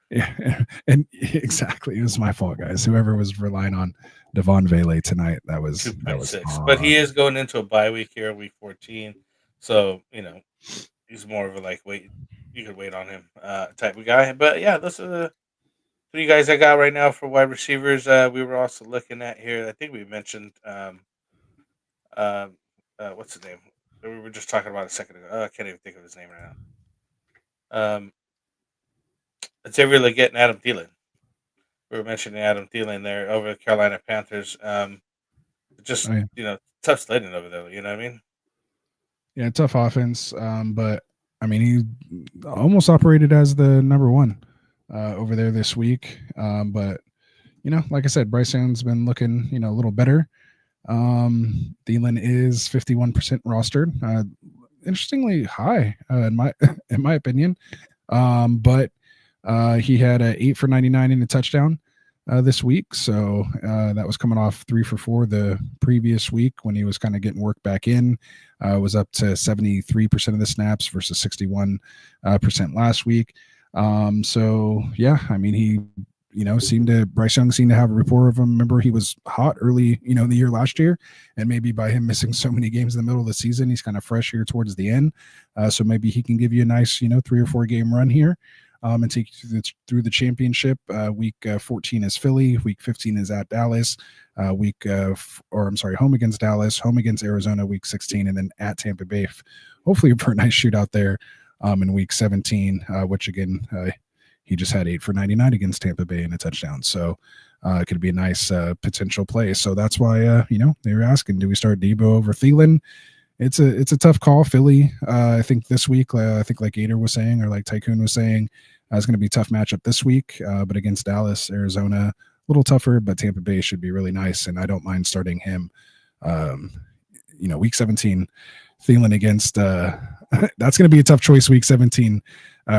yeah, and exactly, it was my fault, guys. Whoever was relying on Devon Vele tonight, that was 2.6. But he is going into a bye week here, week 14. So he's more of a like you could wait on him type of guy. But yeah, those are the 3 guys I got right now for wide receivers. We were also looking at here. I think we mentioned what's his name? We were just talking about a second ago. I can't even think of his name right now. Xavier Leggett and Adam Thielen. We were mentioning Adam Thielen there over the Carolina Panthers. Just tough sledding over there. You know what I mean? Yeah, tough offense. But I mean, he almost operated as the number 1 over there this week. But like I said, Bryce Young's been looking a little better. Thielen is 51% rostered. Interestingly high in my opinion. But he had a 8 for 99 in a touchdown this week. So that was coming off 3 for 4 the previous week when he was kind of getting work back in. Was up to 73% of the snaps versus 61% last week. So yeah, I mean, he Bryce Young seemed to have a rapport of him. Remember, he was hot early, in the year last year, and maybe by him missing so many games in the middle of the season, he's kind of fresh here towards the end. So maybe he can give you a nice, 3 or 4 game run here, and take you through the championship. Week 14 is Philly. Week 15 is at Dallas. Home against Dallas, home against Arizona, week 16, and then at Tampa Bay. Hopefully for a nice shootout there in week 17, which again, he just had 8 for 99 against Tampa Bay in a touchdown. So it could be a nice potential play. So that's why, they were asking, do we start Debo over Thielen? It's a tough call. Philly, I think this week, I think like Gator was saying, or like Tycoon was saying, it's going to be a tough matchup this week. But against Dallas, Arizona, a little tougher, but Tampa Bay should be really nice. And I don't mind starting him, week 17, Thielen against, that's going to be a tough choice week 17,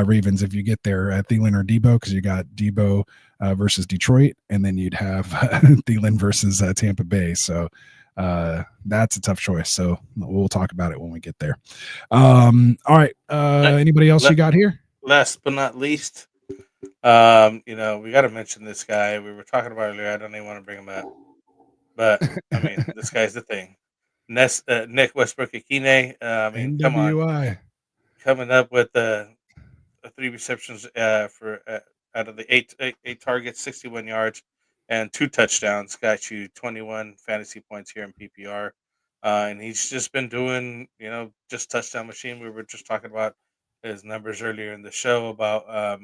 Ravens, if you get there, Thielen or Debo, because you got Debo versus Detroit, and then you'd have Thielen versus Tampa Bay. So that's a tough choice. So we'll talk about it when we get there. All right. Anybody else you got here? Last but not least, we got to mention this guy. We were talking about earlier. I don't even want to bring him up, but I mean, this guy's the thing. Nick Westbrook-Akine. Come on, coming up with 3 receptions for out of the eight targets, 61 yards, and 2 touchdowns. Got you 21 fantasy points here in PPR. and he's just been doing, just touchdown machine. We were just talking about his numbers earlier in the show about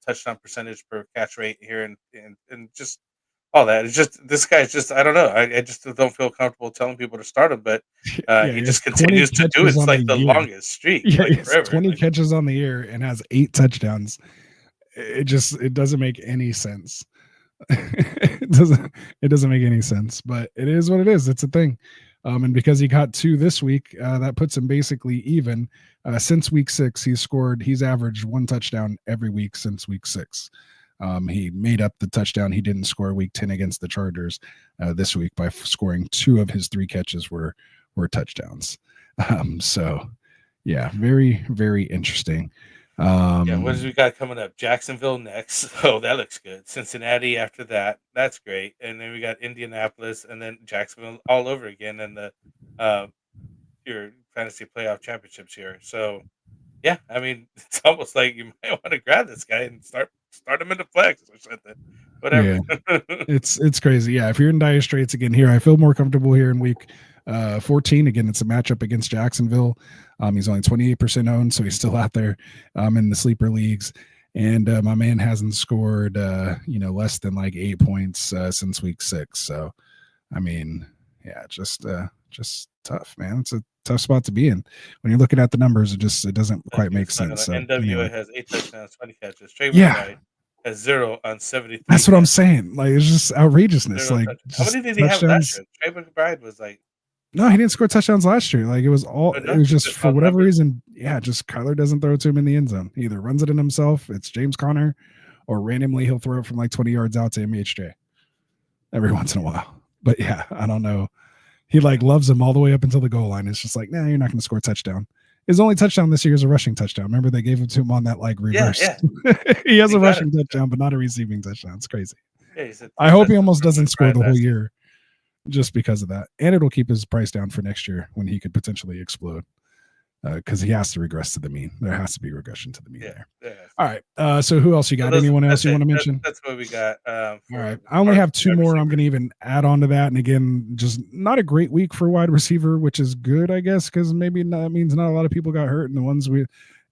touchdown percentage per catch rate here, and just all that. It's just this guy's just I don't know. I just don't feel comfortable telling people to start him, but Yeah, he he just has 20 continues to do it. catches It's on like the the year. longest streak, Yeah, he like has forever. 20 Like, catches on the year and has 8 touchdowns. It doesn't make any sense. It doesn't make any sense, but it is what it is. It's a thing. And because he got 2 this week, that puts him basically even. Since week 6, he's averaged 1 touchdown every week since week 6. He made up the touchdown he didn't score week 10 against the Chargers this week by scoring 2 of his 3 catches were touchdowns. So yeah, very, very interesting. what does we got coming up? Jacksonville next. Oh, that looks good. Cincinnati after that. That's great. And then we got Indianapolis and then Jacksonville all over again in the your fantasy playoff championships here. So yeah, I mean, it's almost like you might want to grab this guy and start him into flex or something. Whatever. Yeah. It's crazy. Yeah, if you're in dire straits again here, I feel more comfortable here in week 14. Again, it's a matchup against Jacksonville. He's only 28% owned, so he's still out there in the sleeper leagues. And my man hasn't scored less than like 8 points since week 6. So I mean, yeah, just tough, man. It's a tough spot to be in. When you're looking at the numbers, it doesn't quite make sense. So, NWA anyway. has 8 touchdowns, 20 catches. Trey Yeah. McBride has 0 on 73. That's what I'm saying. Like, it's just outrageousness. 0 Like, how many did he have last year? Trey McBride was like, no, he didn't score touchdowns last year. Like, it was just for whatever reason. Yeah, just Kyler doesn't throw it to him in the end zone. He either runs it in himself, it's James Conner, or randomly he'll throw it from like 20 yards out to MHJ every once in a while. But yeah, I don't know. He like loves him all the way up until the goal line. It's just like, nah, you're not going to score a touchdown. His only touchdown this year is a rushing touchdown. Remember they gave it to him on that like reverse. Yeah. He has a rushing touchdown, but not a receiving touchdown. It's crazy. Yeah, I hope he almost doesn't score the whole year just because of that. And it'll keep his price down for next year when he could potentially explode. Because he has to regress to the mean. There has to be regression to the mean there. Yeah. All right. So who else you got? Anyone else you want to mention? That's what we got. All right. I only have 2 more. I'm going to even add on to that. And again, just not a great week for wide receiver, which is good, I guess, because maybe that means not a lot of people got hurt, and the ones we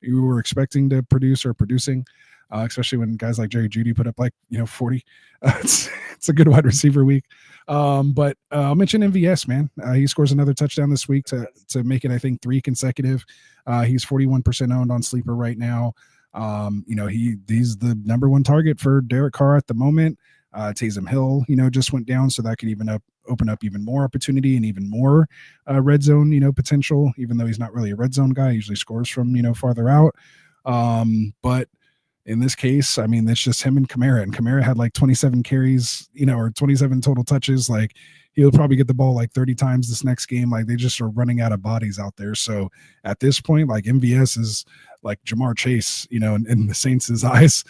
were expecting to produce are producing. Especially when guys like Jerry Jeudy put up like 40. It's a good wide receiver week. But I'll mention MVS, man. He scores another touchdown this week to make it, I think, 3 consecutive. He's 41% owned on sleeper right now. He's the number 1 target for Derek Carr at the moment. Taysom Hill, just went down, so that could even open up even more opportunity and even more red zone, potential. Even though he's not really a red zone guy, he usually scores from farther out. But in this case, I mean, it's just him and Kamara. And Kamara had like 27 carries, or 27 total touches. Like, he'll probably get the ball like 30 times this next game. Like, they just are running out of bodies out there. So at this point, like, MVS is like Jamar Chase, in the Saints' eyes,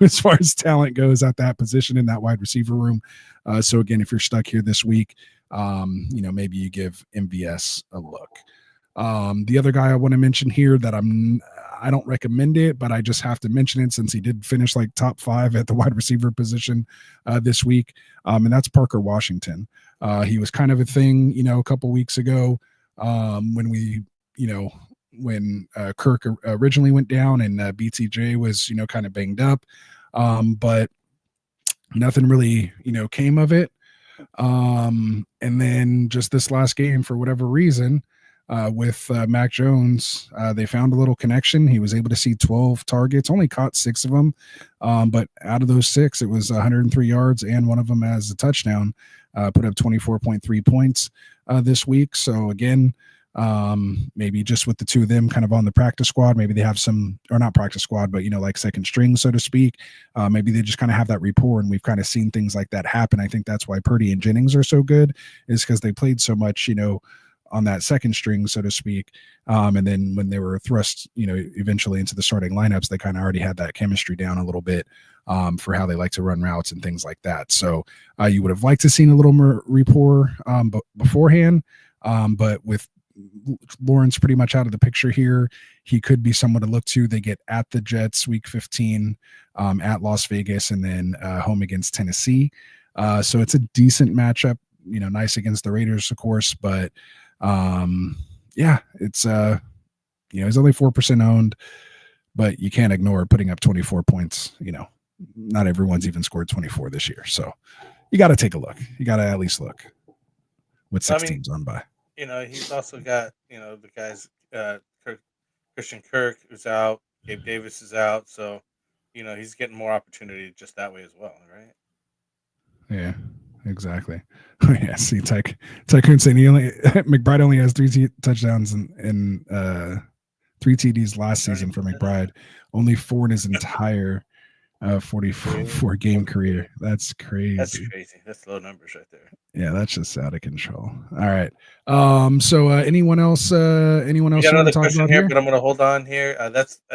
as far as talent goes at that position in that wide receiver room. So again, if you're stuck here this week, maybe you give MVS a look. The other guy I want to mention here that I don't recommend it, but I just have to mention it since he did finish like top 5 at the wide receiver position this week. And that's Parker Washington. He was kind of a thing, a couple weeks ago when Kirk originally went down and BTJ was, kind of banged up. But nothing really, came of it. And then just this last game, for whatever reason, with Mac Jones, they found a little connection. He was able to see 12 targets, only caught 6 of them. But out of those 6, it was 103 yards and one of them as a touchdown, put up 24.3 points this week. So again, maybe just with the 2 of them kind of on the practice squad, maybe they have some, or not practice squad, but, like second string, so to speak. Maybe they just kind of have that rapport, and we've kind of seen things like that happen. I think that's why Purdy and Jennings are so good, is because they played so much, on that second string, so to speak. And then when they were thrust, eventually into the starting lineups, they kind of already had that chemistry down a little bit for how they like to run routes and things like that. So you would have liked to seen a little more rapport beforehand. But with Lawrence pretty much out of the picture here, he could be someone to look to. They get at the Jets week 15, at Las Vegas, and then home against Tennessee. So it's a decent matchup, nice against the Raiders, of course, but yeah, it's he's only 4% owned, but you can't ignore putting up 24 points. Not everyone's even scored 24 this year, so you got to take a look. You got to at least look what 6 teams on by. He's also got the guys Christian Kirk is out, Gabe Davis is out, so he's getting more opportunity just that way as well, right? Yeah, exactly. Yeah, see, Tycoon saying McBride only has 3 touchdowns and 3 TDs last season for McBride, only 4 in his entire 44 game career. That's crazy. That's crazy. That's low numbers right there. Yeah, that's just out of control. All right. So anyone else? Anyone else got you want another to talk question about here, here? but I'm gonna hold on here. I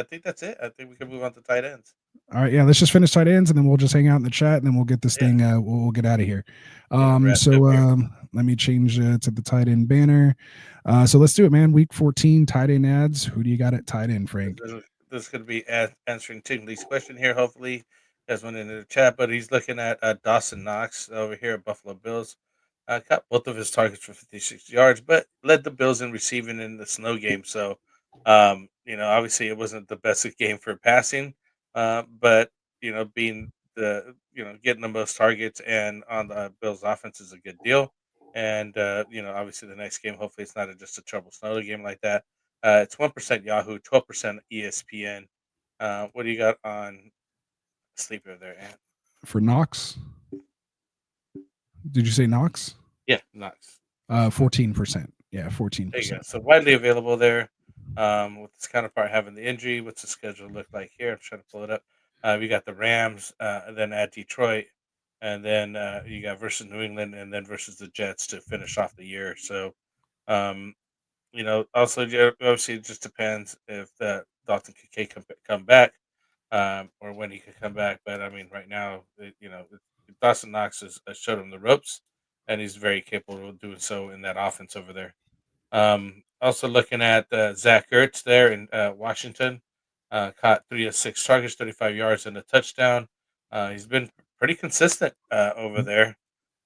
think that's it. I think we can move on to tight ends. All right, yeah, let's just finish tight ends and then we'll just hang out in the chat and then we'll get this thing. We'll get out of here. Let me change to the tight end banner. So let's do it, man. Week 14 tight end ads. Who do you got at tight end, Frank? This is going to be answering Tim Lee's question here. Hopefully, you guys went into the chat, but he's looking at Dawson Knox over here at Buffalo Bills. Got both of his targets for 56 yards, but led the Bills in receiving in the snow game. So, obviously it wasn't the best game for passing, but being getting the most targets and on the Bills offense is a good deal. And obviously the next game, hopefully it's not just a trouble snow game like that. It's 1% Yahoo, 12% ESPN. What do you got on sleeper there, Ant? For Knox? Did you say Knox? Yeah, Knox. 14%. Yeah, 14%. There you go. So widely available there. With his counterpart having the injury, what's the schedule look like here? I'm trying to pull it up. We got the Rams, and then at Detroit, and then you got versus New England, and then versus the Jets to finish off the year. So, also obviously it just depends if Dalton Kincaid come back, or when he could come back. But I mean, right now, Dawson Knox has showed him the ropes, and he's very capable of doing so in that offense over there. Also looking at Zach Ertz there in Washington, caught 3 of 6 targets, 35 yards and a touchdown. He's been pretty consistent over there.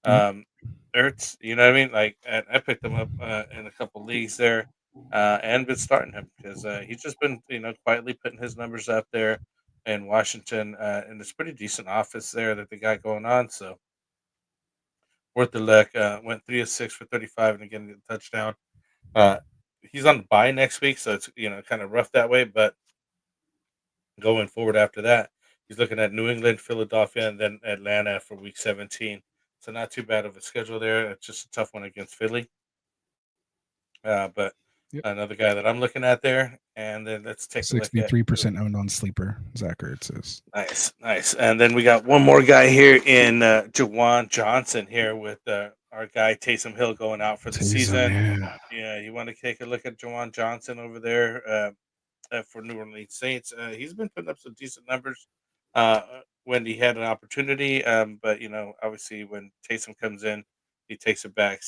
Ertz, you know what I mean? Like I picked him up in a couple leagues there, and been starting him because he's just been quietly putting his numbers up there in Washington, and it's pretty decent office there that they got going on. So worth the look. Went 3 of 6 for 35 and again a touchdown. He's on the bye next week, so it's kind of rough that way. But going forward after that, he's looking at New England, Philadelphia, and then Atlanta for Week 17. So not too bad of a schedule there. It's just a tough one against Philly. But another guy that I'm looking at there, and then let's take 63% owned on sleeper. Zach Ertz is nice. And then we got one more guy here in Jawan Johnson here with our guy Taysom Hill going out for the season. Yeah, you want to take a look at Jawan Johnson over there for New Orleans Saints. He's been putting up some decent numbers when he had an opportunity, but obviously when Taysom comes in, he takes a back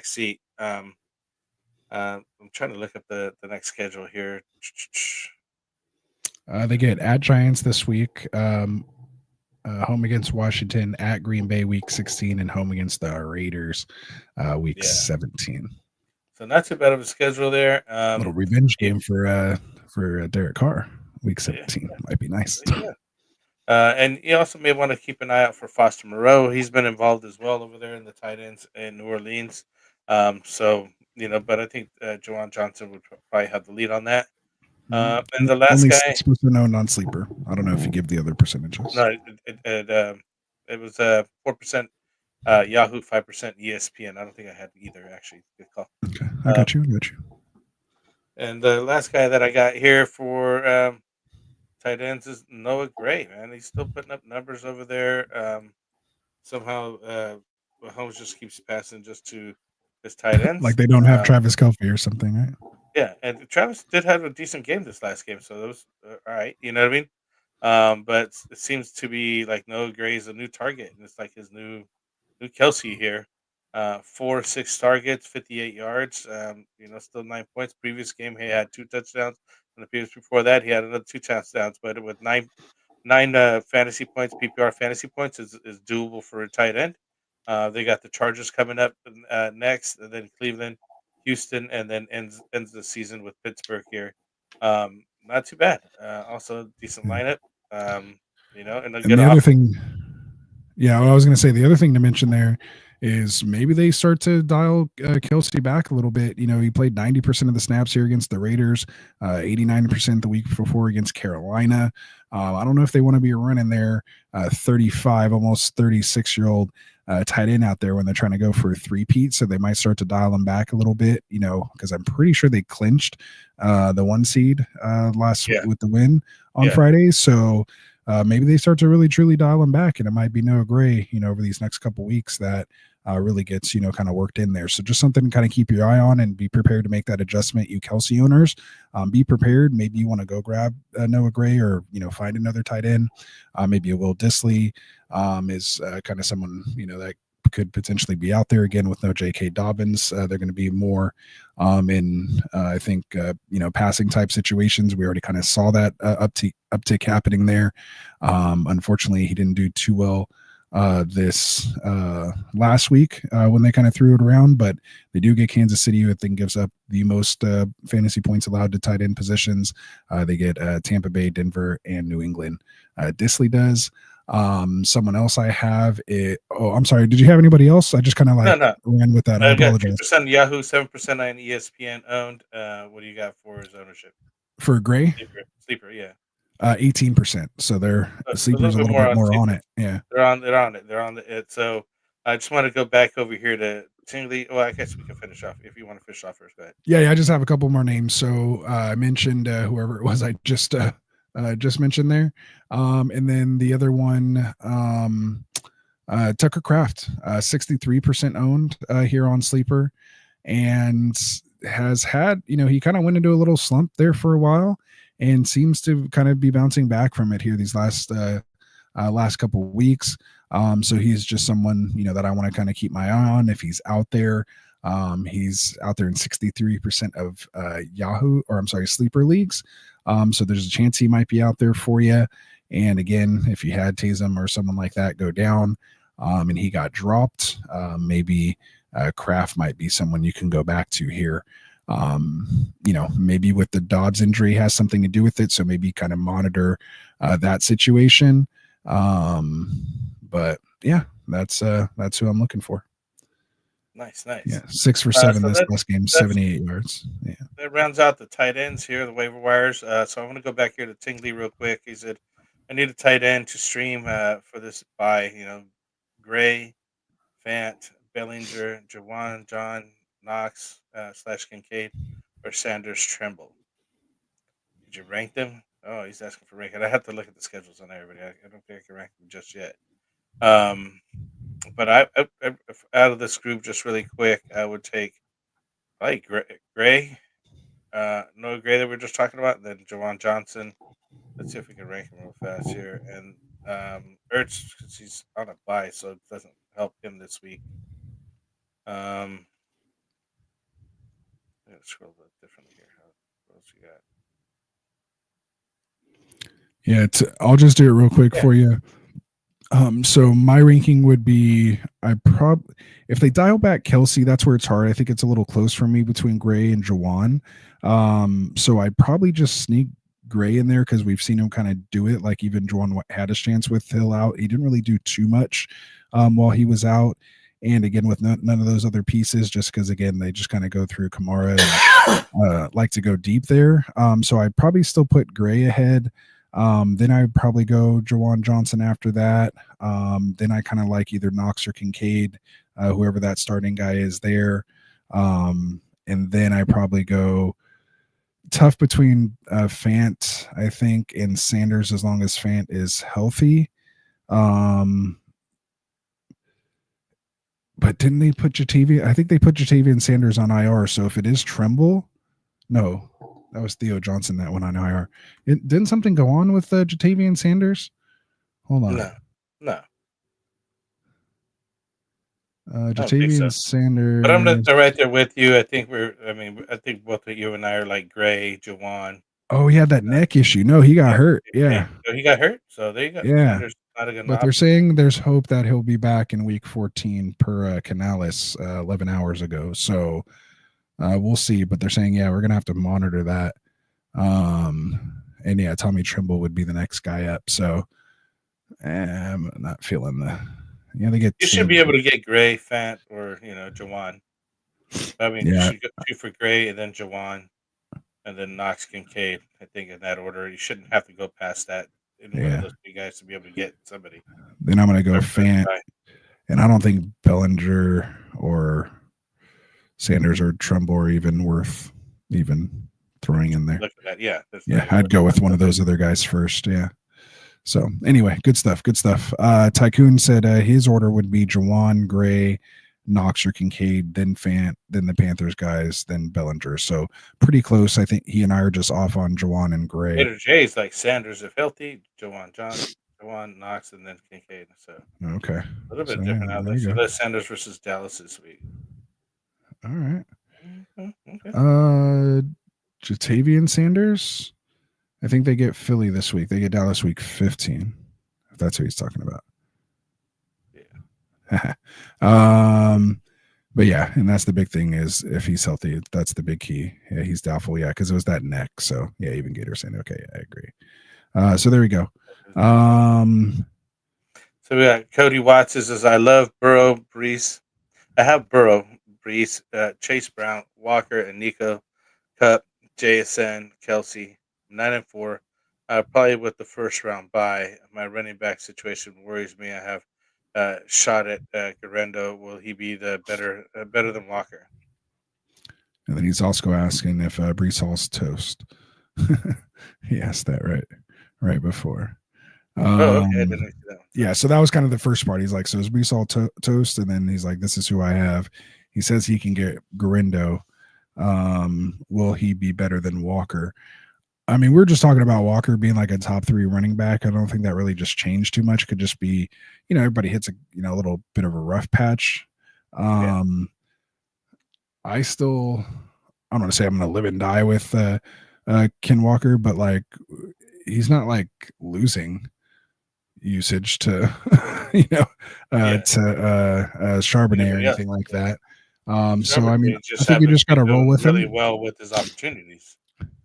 seat. I'm trying to look up the next schedule here. They get at Giants this week. Home against Washington, at Green Bay week 16, and home against the Raiders week 17. So not too bad of a schedule there. Little revenge game for Derek Carr week 17 might be nice. And you also may want to keep an eye out for Foster Moreau. He's been involved as well over there in the tight ends in New Orleans. But I think Jawan Johnson would probably have the lead on that. And the last only guy, 6% owned on sleeper. I don't know if you give the other percentages. No, it was 4% Yahoo, 5% ESPN. I don't think I had either actually. Good call. Okay, I got you. And the last guy that I got here for tight ends is Noah Gray. Man, he's still putting up numbers over there. Somehow, Mahomes just keeps passing just to his tight ends. Like they don't have Travis Kelce or something, right? Yeah, and Travis did have a decent game this last game, so that was all right. You know what I mean? But it seems to be like Noah Gray is a new target, and it's like his new Kelsey here. 4 6 targets, 58 yards. Still 9 points. Previous game he had 2 touchdowns, and the previous before that he had another 2 touchdowns. But with nine fantasy points, PPR fantasy points is doable for a tight end. They got the Chargers coming up next, and then Cleveland, Houston, and then ends the season with Pittsburgh here. Not too bad. Also decent lineup. And a And good the other offense. thing, yeah, well, I was going to say the other thing to mention there is maybe they start to dial Kelsey back a little bit. He played 90% of the snaps here against the Raiders, 89% the week before against Carolina. I don't know if they want to be running their 35, almost 36-year-old tight end out there when they're trying to go for a three-peat. So they might start to dial them back a little bit, because I'm pretty sure they clinched the 1 seed last week with the win on Friday. So maybe they start to really truly dial him back, and it might be Noah Gray, over these next couple weeks that really gets, kind of worked in there. So just something to kind of keep your eye on and be prepared to make that adjustment. You Kelsey owners, be prepared. Maybe you want to go grab Noah Gray or, find another tight end. Maybe a Will Disley is kind of someone, that could potentially be out there again with no J.K. Dobbins. They're going to be more in, I think, passing type situations. We already kind of saw that uptick happening there. Unfortunately, he didn't do too well this last week when they kind of threw it around, but they do get Kansas City, who I think gives up the most fantasy points allowed to tight end positions. They get Tampa Bay, Denver, and New England. Disley does. Someone else I have I'm sorry, did you have anybody else? I just kind of ran with that. I apologize. 2% Yahoo, 7% on ESPN owned. What do you got for his ownership? For Gray? Sleeper, yeah. 18%. So they're Sleeper's a little bit more on it. Yeah. They're on it. So I just want to go back over here to Tingley. Well, I guess we can finish off if you want to finish off first. Go ahead. Yeah, I just have a couple more names. So I mentioned whoever it was I just mentioned there. And then the other one, Tucker Kraft, 63% owned here on Sleeper, and has had, he kind of went into a little slump there for a while and seems to kind of be bouncing back from it here these last couple of weeks. So he's just someone, that I want to kind of keep my eye on if he's out there. He's out there in 63% of Sleeper leagues. So there's a chance he might be out there for you. And again, if you had Taysom or someone like that go down and he got dropped, maybe Kraft might be someone you can go back to here. Maybe with the Dobbs injury has something to do with it. So maybe kind of monitor that situation. But yeah, that's who I'm looking for. Nice. Yeah, 6 for 7 this last game, 78 yards. Yeah, that rounds out the tight ends here, the waiver wires. So I'm going to go back here to Tingley real quick. He said, "I need a tight end to stream for this buy. Gray, Fant, Bellinger, Jawan, John, Knox / Kincaid, or Sanders, Tremble. Did you rank them? Oh, he's asking for ranking. I have to look at the schedules on everybody. I don't think I can rank them just yet. But I out of this group, just really quick, I would take Gray, Noah Gray that we are just talking about, and then Jawan Johnson. Let's see if we can rank him real fast here. And Ertz, because he's on a bye, so it doesn't help him this week. Let's scroll a bit differently here. What else you got? Yeah, I'll just do it real quick for you. So my ranking would be, if they dial back Kelsey, that's where it's hard. I think it's a little close for me between Gray and Jawan. So I'd probably just sneak Gray in there because we've seen him kind of do it. Like even Jawan had his chance with Hill out. He didn't really do too much while he was out. And again, with none of those other pieces, just because, again, they just kind of go through Kamara and like to go deep there. So I'd probably still put Gray ahead. Then I'd probably go Jawan Johnson after that. Then I kind of like either Knox or Kincaid, whoever that starting guy is there. And then I probably go tough between Fant, I think, and Sanders as long as Fant is healthy. But didn't they put Jatavian? I think they put Jatavian Sanders on IR. So if it is Tremble, no, that was Theo Johnson that went on IR. Didn't something go on with Jatavian Sanders? Hold on. No. Jatavian Sanders. But I'm right there with you. I think both of you and I are like Gray, Jawan. Oh, he had that neck issue. No, he got hurt. Yeah. So he got hurt. So there you go. Yeah. Sanders, not a good But they're option. saying there's hope that he'll be back in week 14 per Canales 11 hours ago. So we'll see. But they're saying, yeah, we're going to have to monitor that. And yeah, Tommy Trimble would be the next guy up. So I'm not feeling they get. You should be able to get Gray, Fant, or Jawan. I mean, you should go 2 for Gray and then Jawan, and then Knox, Kincaid. I think in that order. You shouldn't have to go past that in one of those big guys to be able to get somebody. Then I'm going to go Fant, and I don't think Bellinger or Sanders or Trumbo are even worth even throwing in there. Look at that. Yeah. I'd go with one of those other guys first. Yeah. So anyway, good stuff. Tycoon said his order would be Jawan, Gray, Knox or Kincaid, then Fant, then the Panthers guys, then Bellinger. So pretty close. I think he and I are just off on Jawan and Gray. Later J's like Sanders if healthy, Jawan, Knox, and then Kincaid. So okay, a little bit different out there. So that's Sanders versus Dallas this week. All right. Okay. Jatavian Sanders. I think they get Philly this week. They get Dallas week 15. If that's who he's talking about. Yeah. But yeah, and that's the big thing is if he's healthy, that's the big key. Yeah, he's doubtful. Yeah, because it was that neck. So yeah, even Gator saying, okay, yeah, I agree. So there we go. So we got Cody Watts says, I love Burrow, Brees. I have Burrow, Brees, Chase Brown, Walker, and Nico, Cup, JSN, Kelsey, 9-4. Probably with the first round bye. My running back situation worries me. I have shot at Garendo. Will he be the better than Walker? And then he's also asking if Brees Hall's toast. He asked that right before. Okay. I didn't see that. Yeah, so that was kind of the first part. He's like, so is Brees Hall toast? And then he's like, this is who I have. He says he can get Garendo. Will he be better than Walker? I mean, we're just talking about Walker being like a top 3 running back. I don't think that really just changed too much. It could just be, everybody hits a little bit of a rough patch. I don't want to say I'm going to live and die with Ken Walker, but like he's not like losing usage to Charbonnet or anything like that. So I mean, I think you just got to roll with him really well with his opportunities.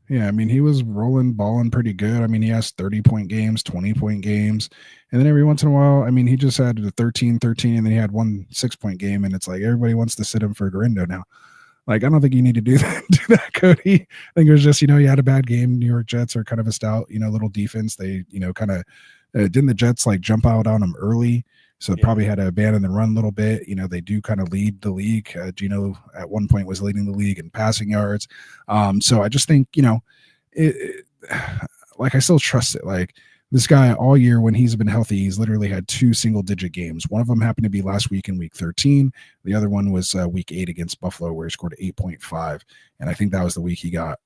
Yeah, I mean, he was balling pretty good. I mean, he has 30-point games, 20-point games. And then every once in a while, I mean, he just had a 13, and then he had 1 6-point game. And it's like everybody wants to sit him for Garendo now. Like, I don't think you need to do that, Cody. I think it was just, you had a bad game. New York Jets are kind of a stout, little defense. They, kind of didn't the Jets like jump out on him early? So probably had to abandon the run a little bit. They do kind of lead the league. Gino at one point was leading the league in passing yards. So I just think, I still trust it. Like this guy all year when he's been healthy, he's literally had 2 single-digit games. One of them happened to be last week in week 13. The other one was week 8 against Buffalo where he scored 8.5. And I think that was the week he got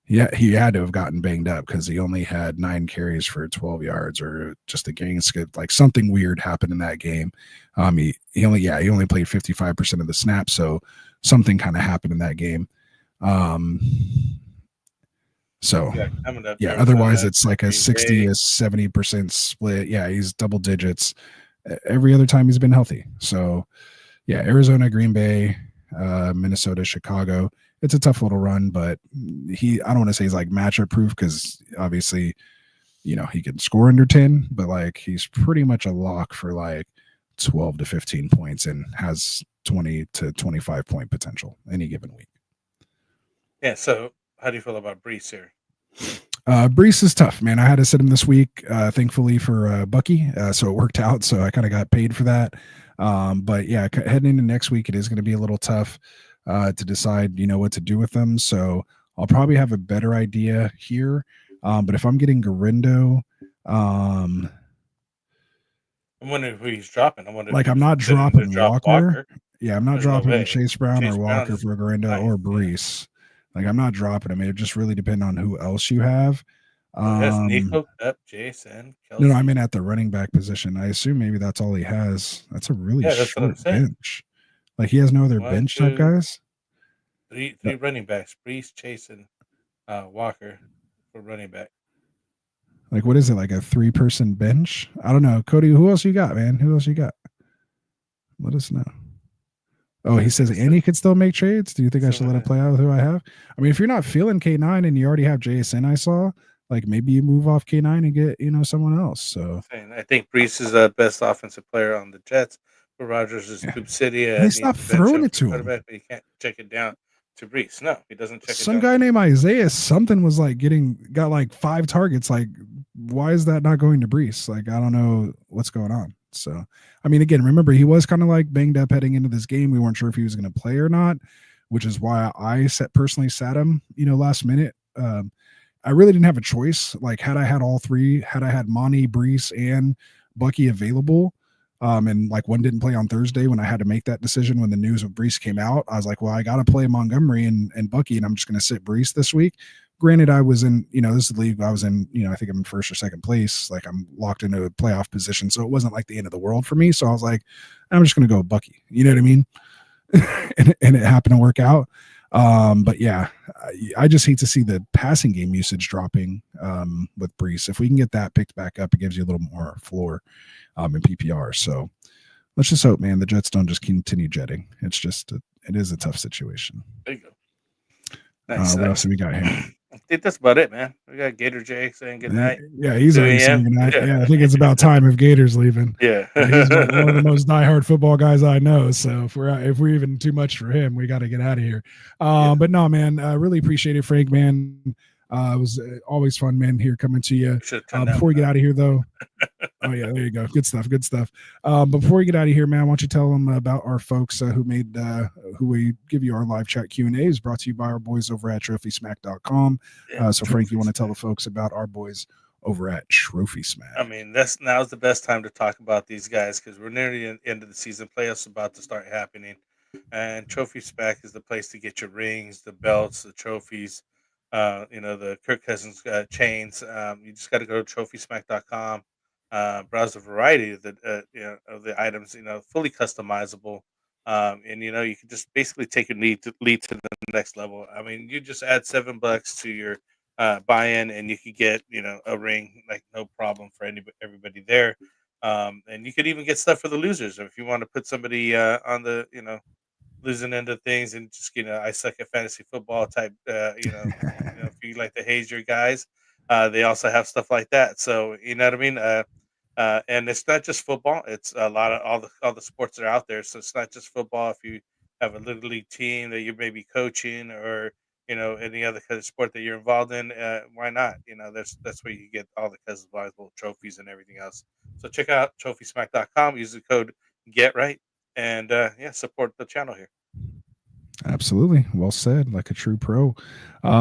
he had to have gotten banged up because he only had 9 carries for 12 yards or just a gang skip. Like something weird happened in that game. He only played 55% of the snaps, so something kind of happened in that game. Otherwise it's like a 60 to 70% split. Yeah, he's double digits every other time he's been healthy. So yeah, Arizona, Green Bay, Minnesota, Chicago. It's a tough little run, but I don't want to say he's like matchup proof because obviously, he can score under 10, but like he's pretty much a lock for like 12 to 15 points and has 20 to 25 point potential any given week. Yeah. So how do you feel about Brees here? Brees is tough, man. I had to sit him this week, thankfully for Bucky. So it worked out. So I kind of got paid for that. But yeah, heading into next week, it is going to be a little tough to decide, what to do with them. So I'll probably have a better idea here. But if I'm getting Garendo, I'm wondering who he's dropping. I'm not dropping Walker. Yeah, I'm not dropping Chase Brown or Walker for Garendo or Brees. Like I'm not dropping him. It just really depends on who else you have. That's Nico, Cup, Jason, Kelsey. No, I mean at the running back position. I assume maybe that's all he has. That's a really short bench. Like he has no other bench type guys. Three running backs: Brees, Chase, and Walker for running back. Like, what is it? Like a 3-person bench? I don't know. Cody, who else you got, man? Who else you got? Let us know. Oh, he says Andy could still make trades. Do you think I should let him play out with who I have? I mean, if you're not feeling K9 and you already have JSN, I saw, like maybe you move off K9 and get, someone else. So I think Brees is the best offensive player on the Jets. But Rodgers is Tube City. they Needs stopped to bench throwing him it for to him. quarterback, but he can't check it down to Brees. No, he doesn't check it Some down. guy named Isaiah something was like got like 5 targets. Like, why is that not going to Brees? Like, I don't know what's going on. So, I mean, again, remember he was kind of like banged up heading into this game. We weren't sure if he was going to play or not, which is why I personally sat him, last minute. I really didn't have a choice. Like, had I had all three, had I had Monty, Brees, and Bucky available, and like one didn't play on Thursday when I had to make that decision when the news of Brees came out, I was like, well, I got to play Montgomery and Bucky, and I'm just going to sit Brees this week. Granted, I was in, this is the league I was in, I think I'm in first or second place. Like, I'm locked into a playoff position. So it wasn't like the end of the world for me. So I was like, I'm just going to go with Bucky. You know what I mean? and it happened to work out. But yeah, I just hate to see the passing game usage dropping with Brees. If we can get that picked back up, it gives you a little more floor in PPR. So let's just hope, man, the Jets don't just continue jetting. It's just, it is a tough situation. There you go. Nice. What else have we got here? I think that's about it, man. We got Gator J saying good night. Yeah, he's already saying good night. Yeah, I think it's about time if Gator's leaving. Yeah. He's one of the most diehard football guys I know. So if we're even too much for him, we got to get out of here. But no, man, I really appreciate it, Frank, man. It was always fun, man, here coming to you. Before we get out of here, though. Oh, yeah, there you go. Good stuff. Before we get out of here, man, why don't you tell them about our folks who we give you our live chat Q&As brought to you by our boys over at TrophySmack.com. So, Frank, you want to tell the folks about our boys over at Trophy Smack? I mean, now's the best time to talk about these guys because we're nearly the end of the season. Playoffs about to start happening. And Trophy Smack is the place to get your rings, the belts, the trophies, the Kirk Cousins chains. You just got to go to TrophySmack.com. Browse a variety of the items, fully customizable, and you can just basically take your lead to the next level. I mean, you just add $7 to your buy-in, and you could get a ring like no problem for everybody there. And you could even get stuff for the losers if you want to put somebody on the losing end of things and just I suck at fantasy football type. If you like to haze your guys, they also have stuff like that. So you know what I mean. And it's not just football; it's a lot of all the sports that are out there. So it's not just football. If you have a little league team that you may be coaching, or any other kind of sport that you're involved in, why not? That's where you get all the customizable trophies and everything else. So check out TrophySmack.com. Use the code GetRight, and support the channel here. Absolutely. Well said, like a true pro.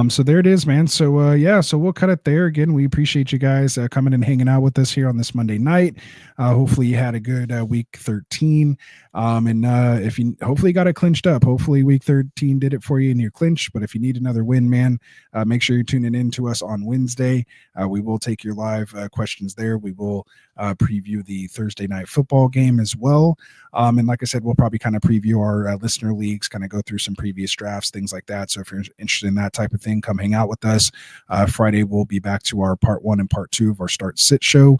So there it is, man. So so we'll cut it there. Again, we appreciate you guys coming and hanging out with us here on this Monday night. Hopefully you had a good week 13. And if you hopefully got it clinched up, hopefully week 13 did it for you in your clinch. But if you need another win, man, make sure you're tuning in to us on Wednesday. We will take your live questions there. We will preview the Thursday night football game as well. And like I said, we'll probably kind of preview our listener leagues, kind of go through some previous drafts, things like that. So if you're interested in that type of thing, come hang out with us. Friday, we'll be back to our part 1 and part 2 of our Start Sit show.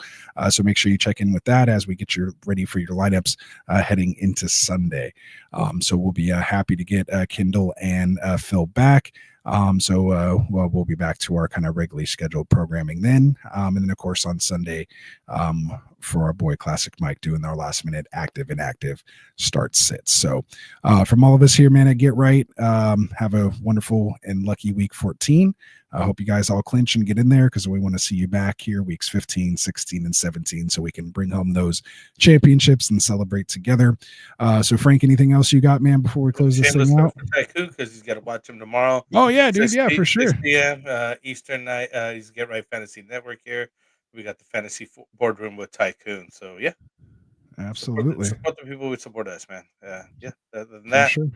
So make sure you check in with that as we get you ready for your lineups heading into Sunday. So we'll be happy to get Kendall and Phil back. We'll be back to our kind of regularly scheduled programming then. And then, of course, on Sunday, for our boy Classic Mike doing our last minute active inactive start sits. So from all of us here, man, at Get Right, have a wonderful and lucky week 14. I hope you guys all clinch and get in there because we want to see you back here weeks 15, 16, and 17 so we can bring home those championships and celebrate together. So, Frank, anything else you got, man, before we close this thing out? For Tycoon because he's got to watch him tomorrow. Oh, yeah, dude. Yeah, for sure. 6 p.m. Eastern night. He's Get Right Fantasy Network here. We got the fantasy boardroom with Tycoon. So, yeah. Absolutely. Support the people who support us, man. Other than that, sure.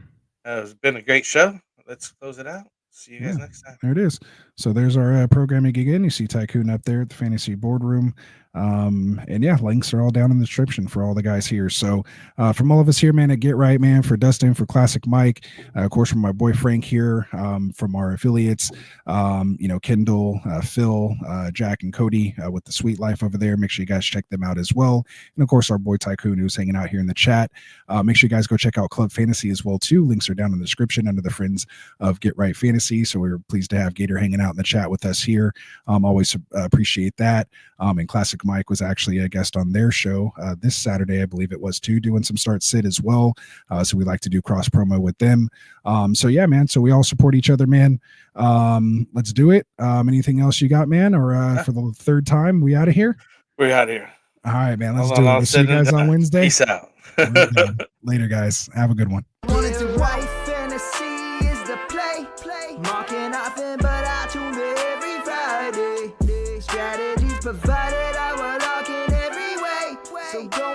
It's been a great show. Let's close it out. See you guys next time. There it is. So there's our programming again. You see Tycoon up there at the fantasy boardroom. And yeah, links are all down in the description for all the guys here. So from all of us here, man, at Get Right, man, for Dustin, for Classic Mike, of course, from my boy Frank here, from our affiliates, Kendall, Phil, Jack, and Cody with the Sweet Life over there. Make sure you guys check them out as well. And of course, our boy Tycoon, who's hanging out here in the chat. Make sure you guys go check out Club Fantasy as well too. Links are down in the description under the Friends of Get Right Fantasy. So we're pleased to have Gator hanging out in the chat with us here. Always appreciate that. And Classic Mike was actually a guest on their show this Saturday, I believe it was too, doing some start sit as well. So we like to do cross promo with them. So yeah, man. So we all support each other, man. Let's do it. Anything else you got, man? Or for the third time, we out of here? We're out of here. All right, man. Let's do it. We'll see you guys on Wednesday. Peace out. Later, guys. Have a good one. Wanted to white fantasy is the play. Marking nothing, but I tune in every Friday. Strategies provided, I will lock in every way. So go